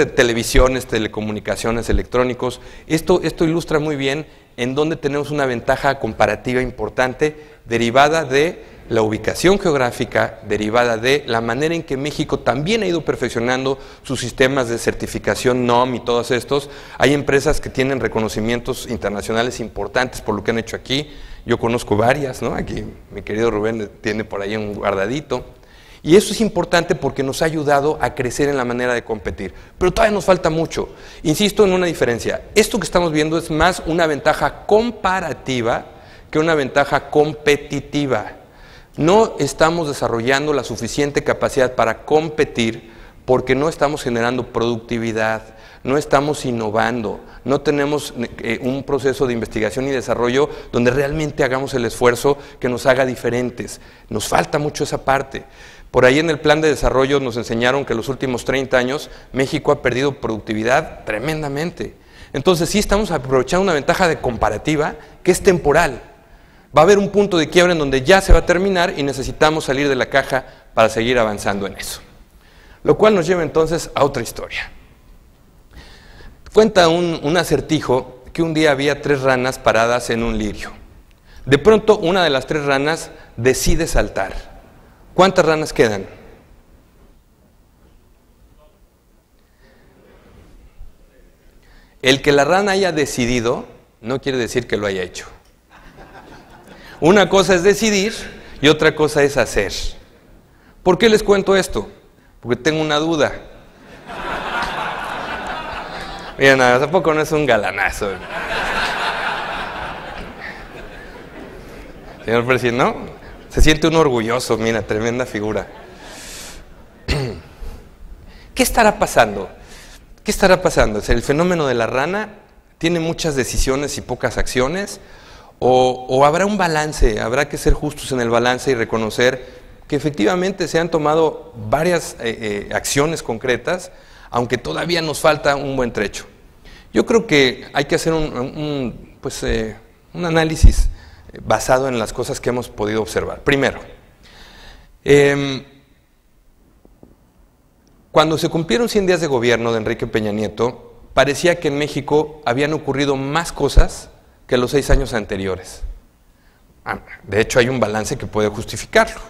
televisiones, telecomunicaciones, electrónicos. Esto ilustra muy bien en dónde tenemos una ventaja comparativa importante derivada de la ubicación geográfica, derivada de la manera en que México también ha ido perfeccionando sus sistemas de certificación NOM y todos estos. Hay empresas que tienen reconocimientos internacionales importantes por lo que han hecho aquí. Yo conozco varias, ¿no? Aquí mi querido Rubén tiene por ahí un guardadito. Y eso es importante porque nos ha ayudado a crecer en la manera de competir. Pero todavía nos falta mucho. Insisto en una diferencia. Esto que estamos viendo es más una ventaja comparativa que una ventaja competitiva. No estamos desarrollando la suficiente capacidad para competir porque no estamos generando productividad, no estamos innovando, no tenemos un proceso de investigación y desarrollo donde realmente hagamos el esfuerzo que nos haga diferentes. Nos falta mucho esa parte. Por ahí en el plan de desarrollo nos enseñaron que en los últimos 30 años México ha perdido productividad tremendamente. Entonces sí estamos aprovechando una ventaja de comparativa que es temporal. Va a haber un punto de quiebra en donde ya se va a terminar y necesitamos salir de la caja para seguir avanzando en eso. Lo cual nos lleva entonces a otra historia. Cuenta un acertijo que un día había 3 ranas paradas en un lirio. De pronto una de las 3 ranas decide saltar. ¿Cuántas ranas quedan? El que la rana haya decidido no quiere decir que lo haya hecho. Una cosa es decidir y otra cosa es hacer. ¿Por qué les cuento esto? Porque tengo una duda. Miren, tampoco no es un galanazo. Señor presidente, ¿no? Se siente uno orgulloso, mira, tremenda figura. ¿Qué estará pasando? ¿Qué estará pasando? ¿El fenómeno de la rana tiene muchas decisiones y pocas acciones? ¿O habrá un balance? Habrá que ser justos en el balance y reconocer que efectivamente se han tomado varias acciones concretas, aunque todavía nos falta un buen trecho. Yo creo que hay que hacer un análisis basado en las cosas que hemos podido observar. Primero, cuando se cumplieron 100 días de gobierno de Enrique Peña Nieto, parecía que en México habían ocurrido más cosas que los 6 años anteriores. De hecho, hay un balance que puede justificarlo.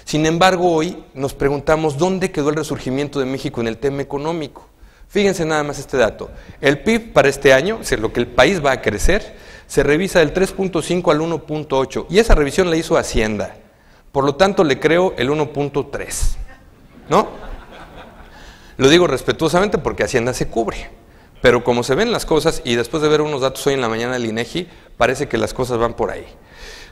Sin embargo, hoy nos preguntamos dónde quedó el resurgimiento de México en el tema económico. Fíjense nada más este dato. El PIB para este año, o sea, lo que el país va a crecer, se revisa del 3.5 al 1.8 y esa revisión la hizo Hacienda. Por lo tanto, le creo el 1.3. ¿No? Lo digo respetuosamente porque Hacienda se cubre. Pero como se ven las cosas, y después de ver unos datos hoy en la mañana del INEGI, parece que las cosas van por ahí.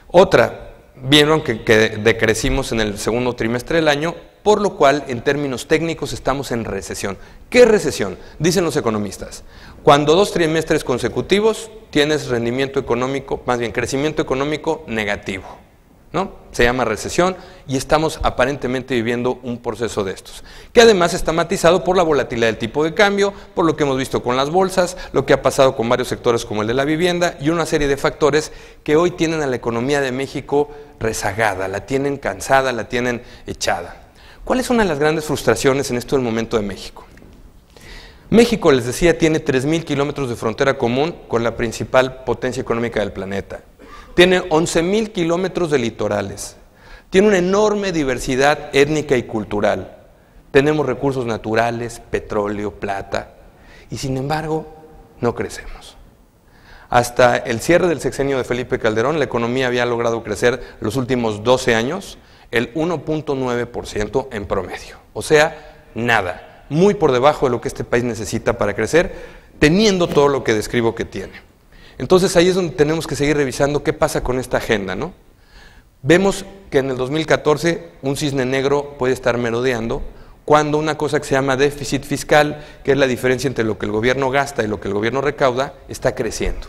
Otra, vieron que decrecimos en el segundo trimestre del año, por lo cual en términos técnicos estamos en recesión. ¿Qué recesión? Dicen los economistas. Cuando 2 trimestres consecutivos tienes rendimiento económico, más bien crecimiento económico negativo, ¿no? Se llama recesión y estamos aparentemente viviendo un proceso de estos, que además está matizado por la volatilidad del tipo de cambio, por lo que hemos visto con las bolsas, lo que ha pasado con varios sectores como el de la vivienda y una serie de factores que hoy tienen a la economía de México rezagada, la tienen cansada, la tienen echada. ¿Cuál es una de las grandes frustraciones en esto del momento de México? México, les decía, tiene 3,000 kilómetros de frontera común con la principal potencia económica del planeta. Tiene 11,000 kilómetros de litorales, Tiene una enorme diversidad étnica y cultural. Tenemos recursos naturales, petróleo, plata, y sin embargo no crecemos. Hasta el cierre del sexenio de Felipe Calderón, la economía había logrado crecer los últimos 12 años el 1.9% en promedio. O sea, nada, muy por debajo de lo que este país necesita para crecer, teniendo todo lo que describo que tiene. Entonces ahí es donde tenemos que seguir revisando qué pasa con esta agenda, ¿no? Vemos que en el 2014 un cisne negro puede estar merodeando cuando una cosa que se llama déficit fiscal, que es la diferencia entre lo que el gobierno gasta y lo que el gobierno recauda, está creciendo.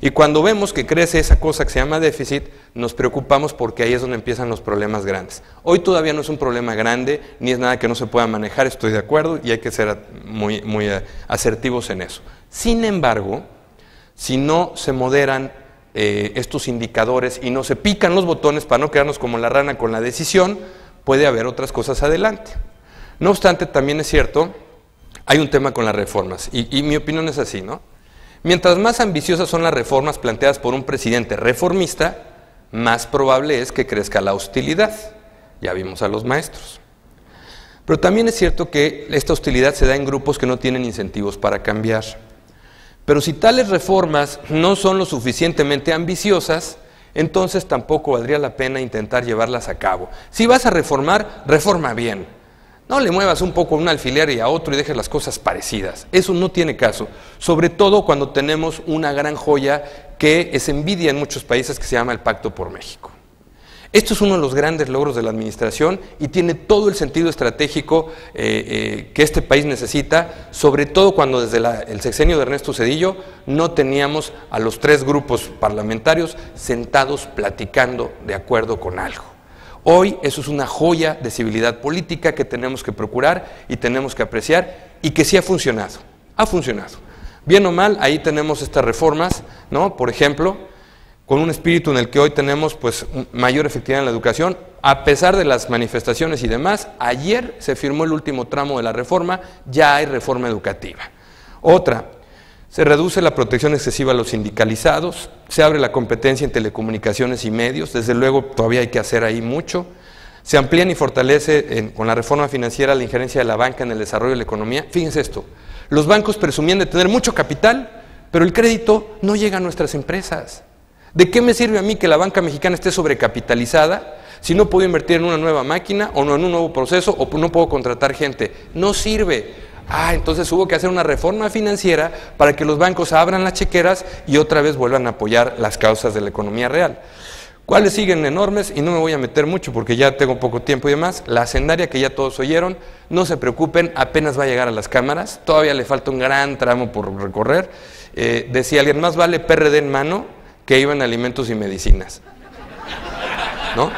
Y cuando vemos que crece esa cosa que se llama déficit, nos preocupamos porque ahí es donde empiezan los problemas grandes. Hoy todavía no es un problema grande, ni es nada que no se pueda manejar, estoy de acuerdo, y hay que ser muy asertivos en eso. Sin embargo, si no se moderan estos indicadores y no se pican los botones para no quedarnos como la rana con la decisión, puede haber otras cosas adelante. No obstante, también es cierto, hay un tema con las reformas, y mi opinión es así, ¿no? Mientras más ambiciosas son las reformas planteadas por un presidente reformista, más probable es que crezca la hostilidad. Ya vimos a los maestros. Pero también es cierto que esta hostilidad se da en grupos que no tienen incentivos para cambiar. Pero si tales reformas no son lo suficientemente ambiciosas, entonces tampoco valdría la pena intentar llevarlas a cabo. Si vas a reformar, reforma bien. No le muevas un poco a un alfiler y a otro y dejes las cosas parecidas. Eso no tiene caso, sobre todo cuando tenemos una gran joya que es envidia en muchos países que se llama el Pacto por México. Esto es uno de los grandes logros de la administración y tiene todo el sentido estratégico que este país necesita, sobre todo cuando desde el sexenio de Ernesto Zedillo no teníamos a los 3 grupos parlamentarios sentados platicando de acuerdo con algo. Hoy eso es una joya de civilidad política que tenemos que procurar y tenemos que apreciar y que sí ha funcionado. Ha funcionado. Bien o mal, ahí tenemos estas reformas, ¿no? Por ejemplo, con un espíritu en el que hoy tenemos pues mayor efectividad en la educación, a pesar de las manifestaciones y demás, ayer se firmó el último tramo de la reforma, ya hay reforma educativa. Otra, se reduce la protección excesiva a los sindicalizados, se abre la competencia en telecomunicaciones y medios, desde luego todavía hay que hacer ahí mucho, se amplían y fortalece con la reforma financiera la injerencia de la banca en el desarrollo de la economía. Fíjense esto, los bancos presumían de tener mucho capital, pero el crédito no llega a nuestras empresas. ¿De qué me sirve a mí que la banca mexicana esté sobrecapitalizada si no puedo invertir en una nueva máquina o no en un nuevo proceso o no puedo contratar gente? No sirve. Entonces hubo que hacer una reforma financiera para que los bancos abran las chequeras y otra vez vuelvan a apoyar las causas de la economía real. ¿Cuáles siguen enormes? Y no me voy a meter mucho porque ya tengo poco tiempo y demás. La hacendaria que ya todos oyeron, no se preocupen, apenas va a llegar a las cámaras, todavía le falta un gran tramo por recorrer. Decía alguien, más vale PRD en mano que iba en alimentos y medicinas, ¿no?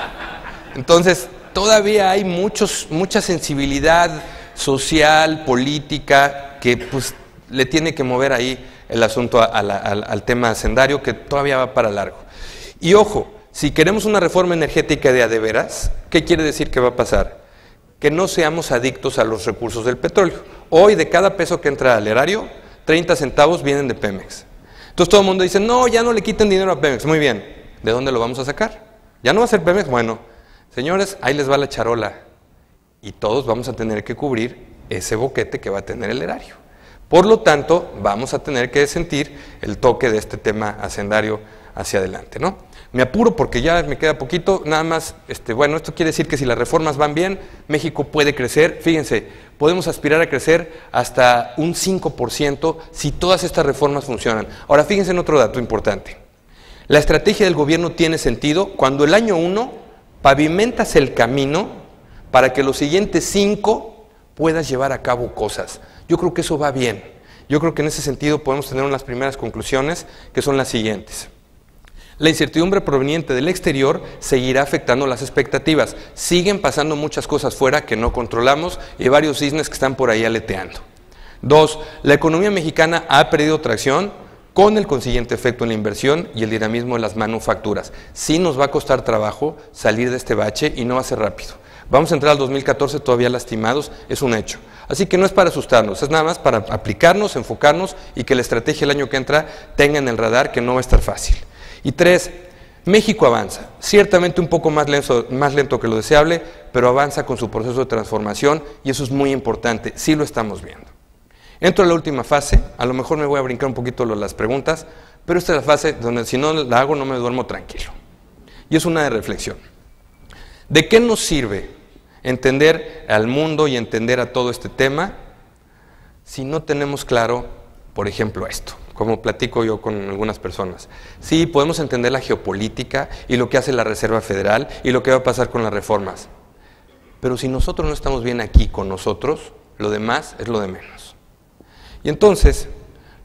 Entonces, todavía hay mucha sensibilidad social, política, que pues le tiene que mover ahí el asunto al tema hacendario, que todavía va para largo. Y ojo, si queremos una reforma energética de a de veras, ¿qué quiere decir que va a pasar? Que no seamos adictos a los recursos del petróleo. Hoy, de cada peso que entra al erario, 30 centavos vienen de Pemex. Entonces todo el mundo dice, no, ya no le quiten dinero a Pemex. Muy bien, ¿de dónde lo vamos a sacar? ¿Ya no va a ser Pemex? Bueno, señores, ahí les va la charola. Y todos vamos a tener que cubrir ese boquete que va a tener el erario. Por lo tanto, vamos a tener que sentir el toque de este tema hacendario hacia adelante, ¿no? Me apuro porque ya me queda poquito, nada más, bueno, esto quiere decir que si las reformas van bien, México puede crecer. Fíjense, podemos aspirar a crecer hasta un 5% si todas estas reformas funcionan. Ahora, fíjense en otro dato importante. La estrategia del gobierno tiene sentido cuando el año 1 pavimentas el camino para que los siguientes 5 puedas llevar a cabo cosas. Yo creo que eso va bien. Yo creo que en ese sentido podemos tener unas primeras conclusiones que son las siguientes. La incertidumbre proveniente del exterior seguirá afectando las expectativas. Siguen pasando muchas cosas fuera que no controlamos y hay varios cisnes que están por ahí aleteando. 2. La economía mexicana ha perdido tracción con el consiguiente efecto en la inversión y el dinamismo de las manufacturas. Sí nos va a costar trabajo salir de este bache y no va a ser rápido. Vamos a entrar al 2014 todavía lastimados, es un hecho. Así que no es para asustarnos, es nada más para aplicarnos, enfocarnos y que la estrategia el año que entra tenga en el radar que no va a estar fácil. Y 3, México avanza, ciertamente un poco más lento que lo deseable, pero avanza con su proceso de transformación y eso es muy importante, sí lo estamos viendo. Entro a la última fase, a lo mejor me voy a brincar un poquito las preguntas, pero esta es la fase donde si no la hago no me duermo tranquilo. Y es una de reflexión. ¿De qué nos sirve entender al mundo y entender a todo este tema si no tenemos claro, por ejemplo, esto? Como platico yo con algunas personas. Sí, podemos entender la geopolítica y lo que hace la Reserva Federal y lo que va a pasar con las reformas. Pero si nosotros no estamos bien aquí con nosotros, lo demás es lo de menos. Y entonces,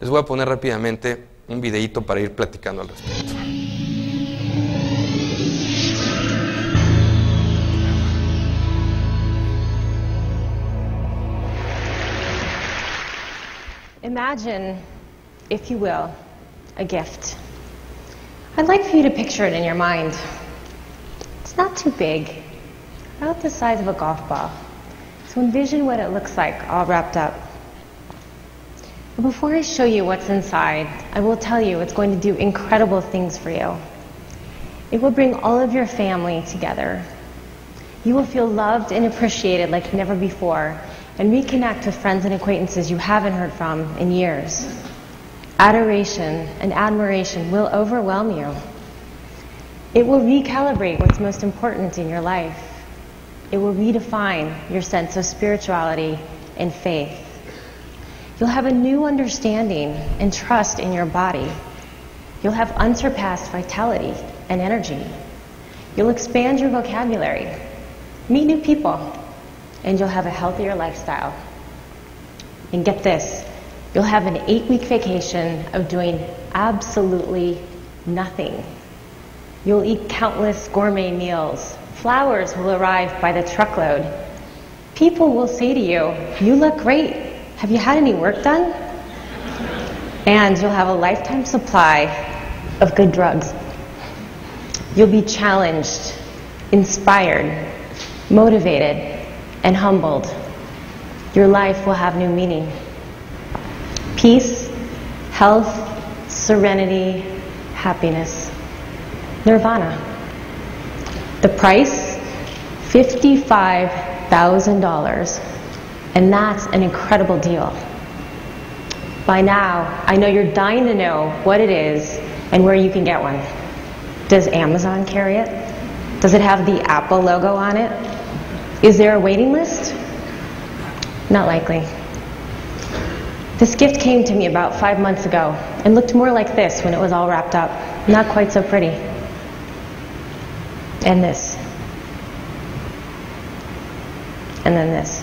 les voy a poner rápidamente un videíto para ir platicando al respecto. Imagine, if you will, a gift. I'd like for you to picture it in your mind. It's not too big, about the size of a golf ball. So envision what it looks like all wrapped up. But before I show you what's inside, I will tell you it's going to do incredible things for you. It will bring all of your family together. You will feel loved and appreciated like never before, and reconnect with friends and acquaintances you haven't heard from in years. Adoration and admiration will overwhelm you. It will recalibrate what's most important in your life. It will redefine your sense of spirituality and faith. You'll have a new understanding and trust in your body. You'll have unsurpassed vitality and energy. You'll expand your vocabulary, meet new people, and you'll have a healthier lifestyle. And get this, you'll have an 8-week vacation of doing absolutely nothing. You'll eat countless gourmet meals. Flowers will arrive by the truckload. People will say to you, "You look great. Have you had any work done?" And you'll have a lifetime supply of good drugs. You'll be challenged, inspired, motivated, and humbled. Your life will have new meaning. Peace, health, serenity, happiness. Nirvana. The price? $55,000. And that's an incredible deal. By now, I know you're dying to know what it is and where you can get one. Does Amazon carry it? Does it have the Apple logo on it? Is there a waiting list? Not likely. This gift came to me about 5 months ago and looked more like this when it was all wrapped up. Not quite so pretty. And this. And then this.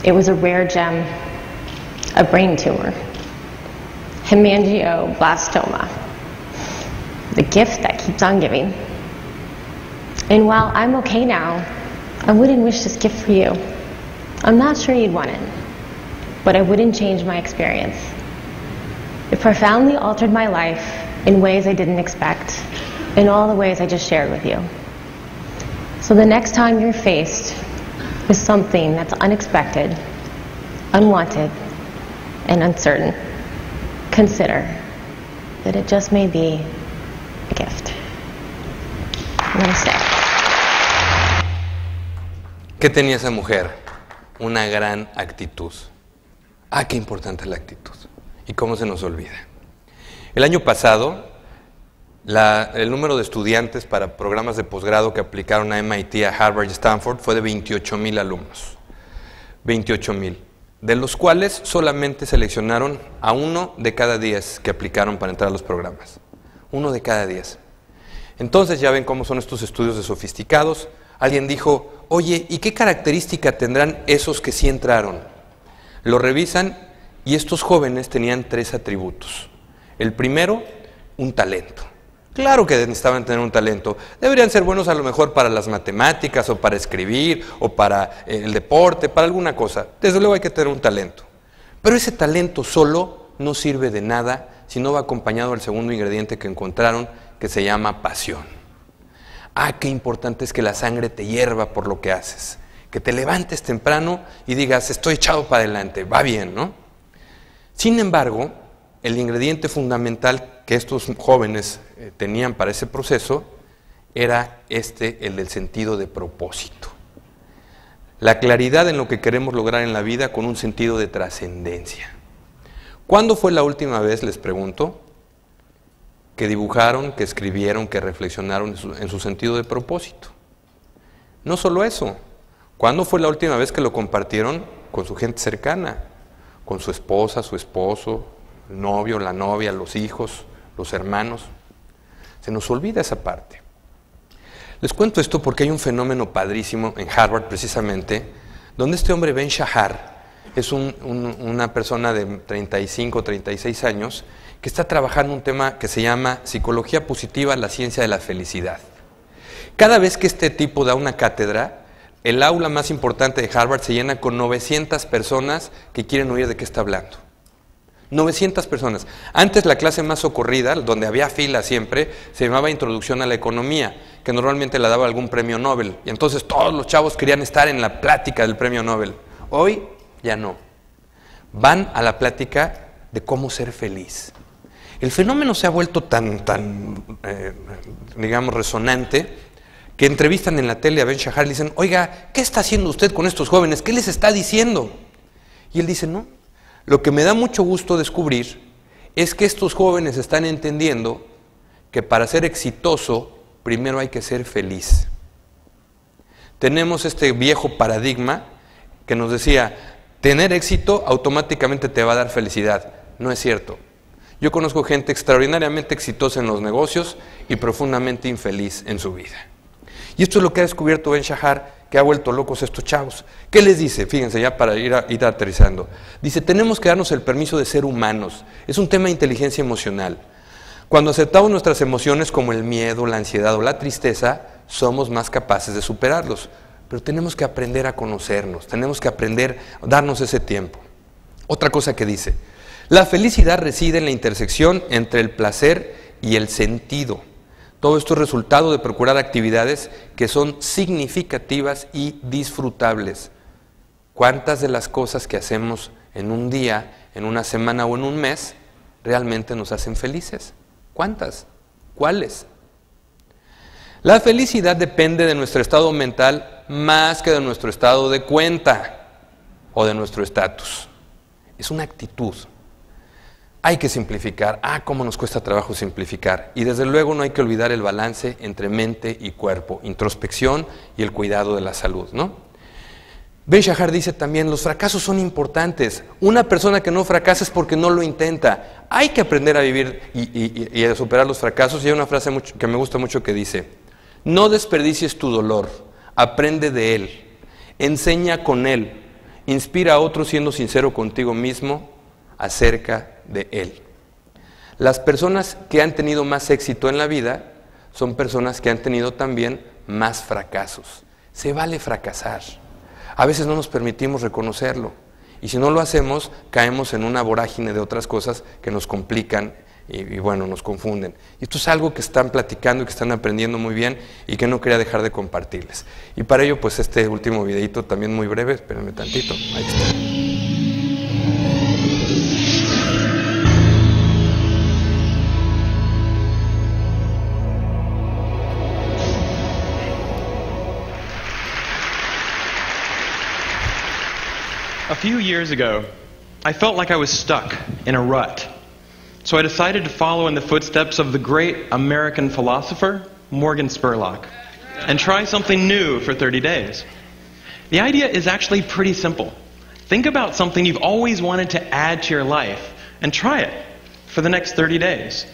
It was a rare gem, a brain tumor, hemangioblastoma, the gift that keeps on giving. And while I'm okay now, I wouldn't wish this gift for you. I'm not sure you'd want it, but I wouldn't change my experience. It profoundly altered my life in ways I didn't expect, in all the ways I just shared with you. So the next time you're faced with something that's unexpected, unwanted, and uncertain, consider that it just may be a gift. Namaste. ¿Qué tenía esa mujer? Una gran actitud. Ah, qué importante la actitud. ¿Y cómo se nos olvida? El año pasado, el número de estudiantes para programas de posgrado que aplicaron a MIT, a Harvard y Stanford fue de 28,000 alumnos. 28,000. De los cuales solamente seleccionaron a 1 de cada 10 que aplicaron para entrar a los programas. 1 de cada 10. Entonces ya ven cómo son estos estudios de sofisticados. Alguien dijo, oye, ¿y qué característica tendrán esos que sí entraron? Lo revisan y estos jóvenes tenían 3 atributos. El primero, un talento. Claro que necesitaban tener un talento. Deberían ser buenos a lo mejor para las matemáticas o para escribir o para el deporte, para alguna cosa. Desde luego hay que tener un talento. Pero ese talento solo no sirve de nada si no va acompañado del segundo ingrediente que encontraron, que se llama pasión. Ah, qué importante es que la sangre te hierva por lo que haces. Que te levantes temprano y digas, estoy echado para adelante, va bien, ¿no? Sin embargo, el ingrediente fundamental que estos jóvenes tenían para ese proceso era el del sentido de propósito. La claridad en lo que queremos lograr en la vida con un sentido de trascendencia. ¿Cuándo fue la última vez, les pregunto, que dibujaron, que escribieron, que reflexionaron en su sentido de propósito? No solo eso, ¿cuándo fue la última vez que lo compartieron con su gente cercana? Con su esposa, su esposo, el novio, la novia, los hijos, los hermanos. Se nos olvida esa parte. Les cuento esto porque hay un fenómeno padrísimo en Harvard precisamente, donde este hombre Ben Shahar es una persona de 35, 36 años que está trabajando un tema que se llama Psicología Positiva, la ciencia de la felicidad. Cada vez que este tipo da una cátedra, el aula más importante de Harvard se llena con 900 personas que quieren oír de qué está hablando. 900 personas. Antes la clase más socorrida, donde había fila siempre, se llamaba Introducción a la Economía, que normalmente la daba algún premio Nobel. Y entonces todos los chavos querían estar en la plática del premio Nobel. Hoy ya no. Van a la plática de cómo ser feliz. El fenómeno se ha vuelto digamos, resonante, que entrevistan en la tele a Ben Shahar y le dicen, oiga, ¿qué está haciendo usted con estos jóvenes? ¿Qué les está diciendo? Y él dice, no, lo que me da mucho gusto descubrir es que estos jóvenes están entendiendo que para ser exitoso, primero hay que ser feliz. Tenemos este viejo paradigma que nos decía, tener éxito automáticamente te va a dar felicidad. No es cierto. Yo conozco gente extraordinariamente exitosa en los negocios y profundamente infeliz en su vida. Y esto es lo que ha descubierto Ben Shahar, que ha vuelto locos a estos chavos. ¿Qué les dice? Fíjense, ya para ir aterrizando. Dice, tenemos que darnos el permiso de ser humanos. Es un tema de inteligencia emocional. Cuando aceptamos nuestras emociones como el miedo, la ansiedad o la tristeza, somos más capaces de superarlos. Pero tenemos que aprender a conocernos, tenemos que aprender a darnos ese tiempo. Otra cosa que dice, la felicidad reside en la intersección entre el placer y el sentido. Todo esto es resultado de procurar actividades que son significativas y disfrutables. ¿Cuántas de las cosas que hacemos en un día, en una semana o en un mes realmente nos hacen felices? ¿Cuántas? ¿Cuáles? La felicidad depende de nuestro estado mental más que de nuestro estado de cuenta o de nuestro estatus. Es una actitud. Hay que simplificar. Cómo nos cuesta trabajo simplificar. Y desde luego no hay que olvidar el balance entre mente y cuerpo, introspección y el cuidado de la salud, ¿no? Ben Shahar dice también, los fracasos son importantes. Una persona que no fracasa es porque no lo intenta. Hay que aprender a vivir y a superar los fracasos. Y hay una frase que me gusta mucho que dice, no desperdicies tu dolor, aprende de él, enseña con él, inspira a otros siendo sincero contigo mismo acerca de él. Las personas que han tenido más éxito en la vida son personas que han tenido también más fracasos. Se vale fracasar. A veces no nos permitimos reconocerlo. Y si no lo hacemos, caemos en una vorágine de otras cosas que nos complican y bueno, nos confunden. Y esto es algo que están platicando y que están aprendiendo muy bien y que no quería dejar de compartirles. Y para ello, pues este último videito también muy breve, espérenme tantito, ahí está. A few years ago, I felt like I was stuck in a rut. So I decided to follow in the footsteps of the great American philosopher, Morgan Spurlock, and try something new for 30 days. The idea is actually pretty simple. Think about something you've always wanted to add to your life and try it for the next 30 days.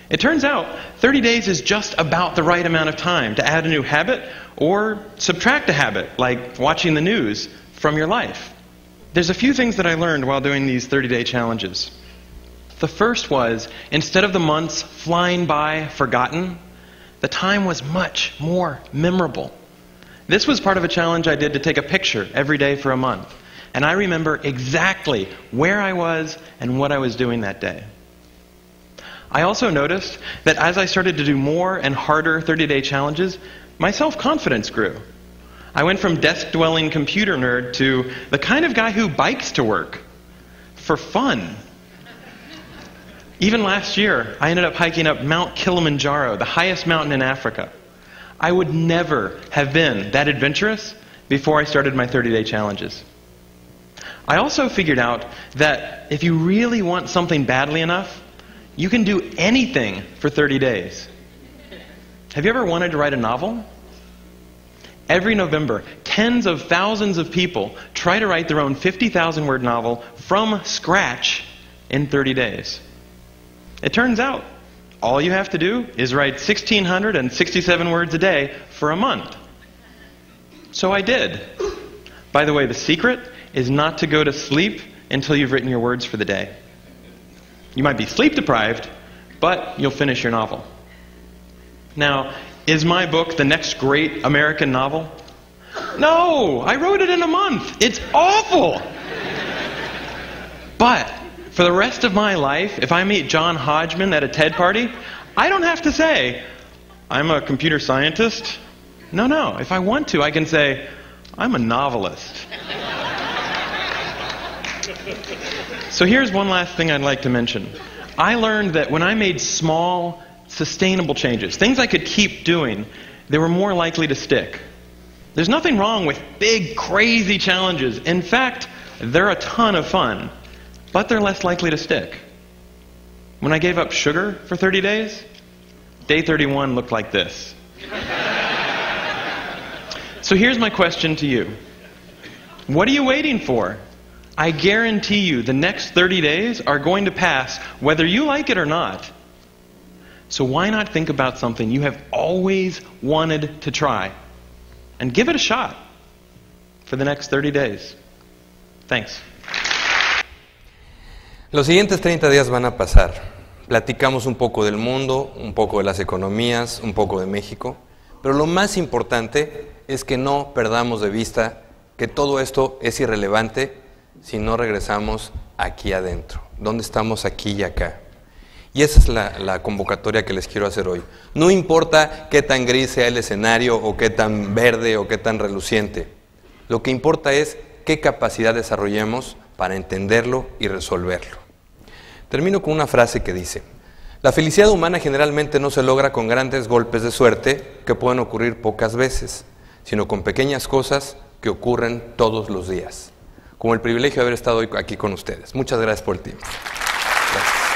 It turns out 30 days is just about the right amount of time to add a new habit or subtract a habit, like watching the news, from your life. There's a few things that I learned while doing these 30-day challenges. The first was, instead of the months flying by forgotten, the time was much more memorable. This was part of a challenge I did to take a picture every day for a month. And I remember exactly where I was and what I was doing that day. I also noticed that as I started to do more and harder 30-day challenges, my self-confidence grew. I went from desk-dwelling computer nerd to the kind of guy who bikes to work for fun. Even last year, I ended up hiking up Mount Kilimanjaro, the highest mountain in Africa. I would never have been that adventurous before I started my 30-day challenges. I also figured out that if you really want something badly enough, you can do anything for 30 days. Have you ever wanted to write a novel? Every November, tens of thousands of people try to write their own 50,000-word novel from scratch in 30 days. It turns out, all you have to do is write 1,667 words a day for a month. So I did. By the way, the secret is not to go to sleep until you've written your words for the day. You might be sleep deprived, but you'll finish your novel. Now, is my book the next great American novel? No! I wrote it in a month! It's awful! But for the rest of my life, if I meet John Hodgman at a TED party, I don't have to say, I'm a computer scientist. No. If I want to, I can say, I'm a novelist. So here's one last thing I'd like to mention. I learned that when I made small, sustainable changes, things I could keep doing, they were more likely to stick. There's nothing wrong with big, crazy challenges. In fact, they're a ton of fun, but they're less likely to stick. When I gave up sugar for 30 days, day 31 looked like this. So here's my question to you. What are you waiting for? I guarantee you the next 30 days are going to pass whether you like it or not. So why not think about something you have always wanted to try and give it a shot for the next 30 days? Thanks. Los siguientes 30 días van a pasar. Platicamos un poco del mundo, un poco de las economías, un poco de México, pero lo más importante es que no perdamos de vista que todo esto es irrelevante si no regresamos aquí adentro, donde estamos aquí y acá. Y esa es la convocatoria que les quiero hacer hoy. No importa qué tan gris sea el escenario, o qué tan verde, o qué tan reluciente. Lo que importa es qué capacidad desarrollemos para entenderlo y resolverlo. Termino con una frase que dice: la felicidad humana generalmente no se logra con grandes golpes de suerte que pueden ocurrir pocas veces, sino con pequeñas cosas que ocurren todos los días. Como el privilegio de haber estado hoy aquí con ustedes. Muchas gracias por el tiempo. Gracias.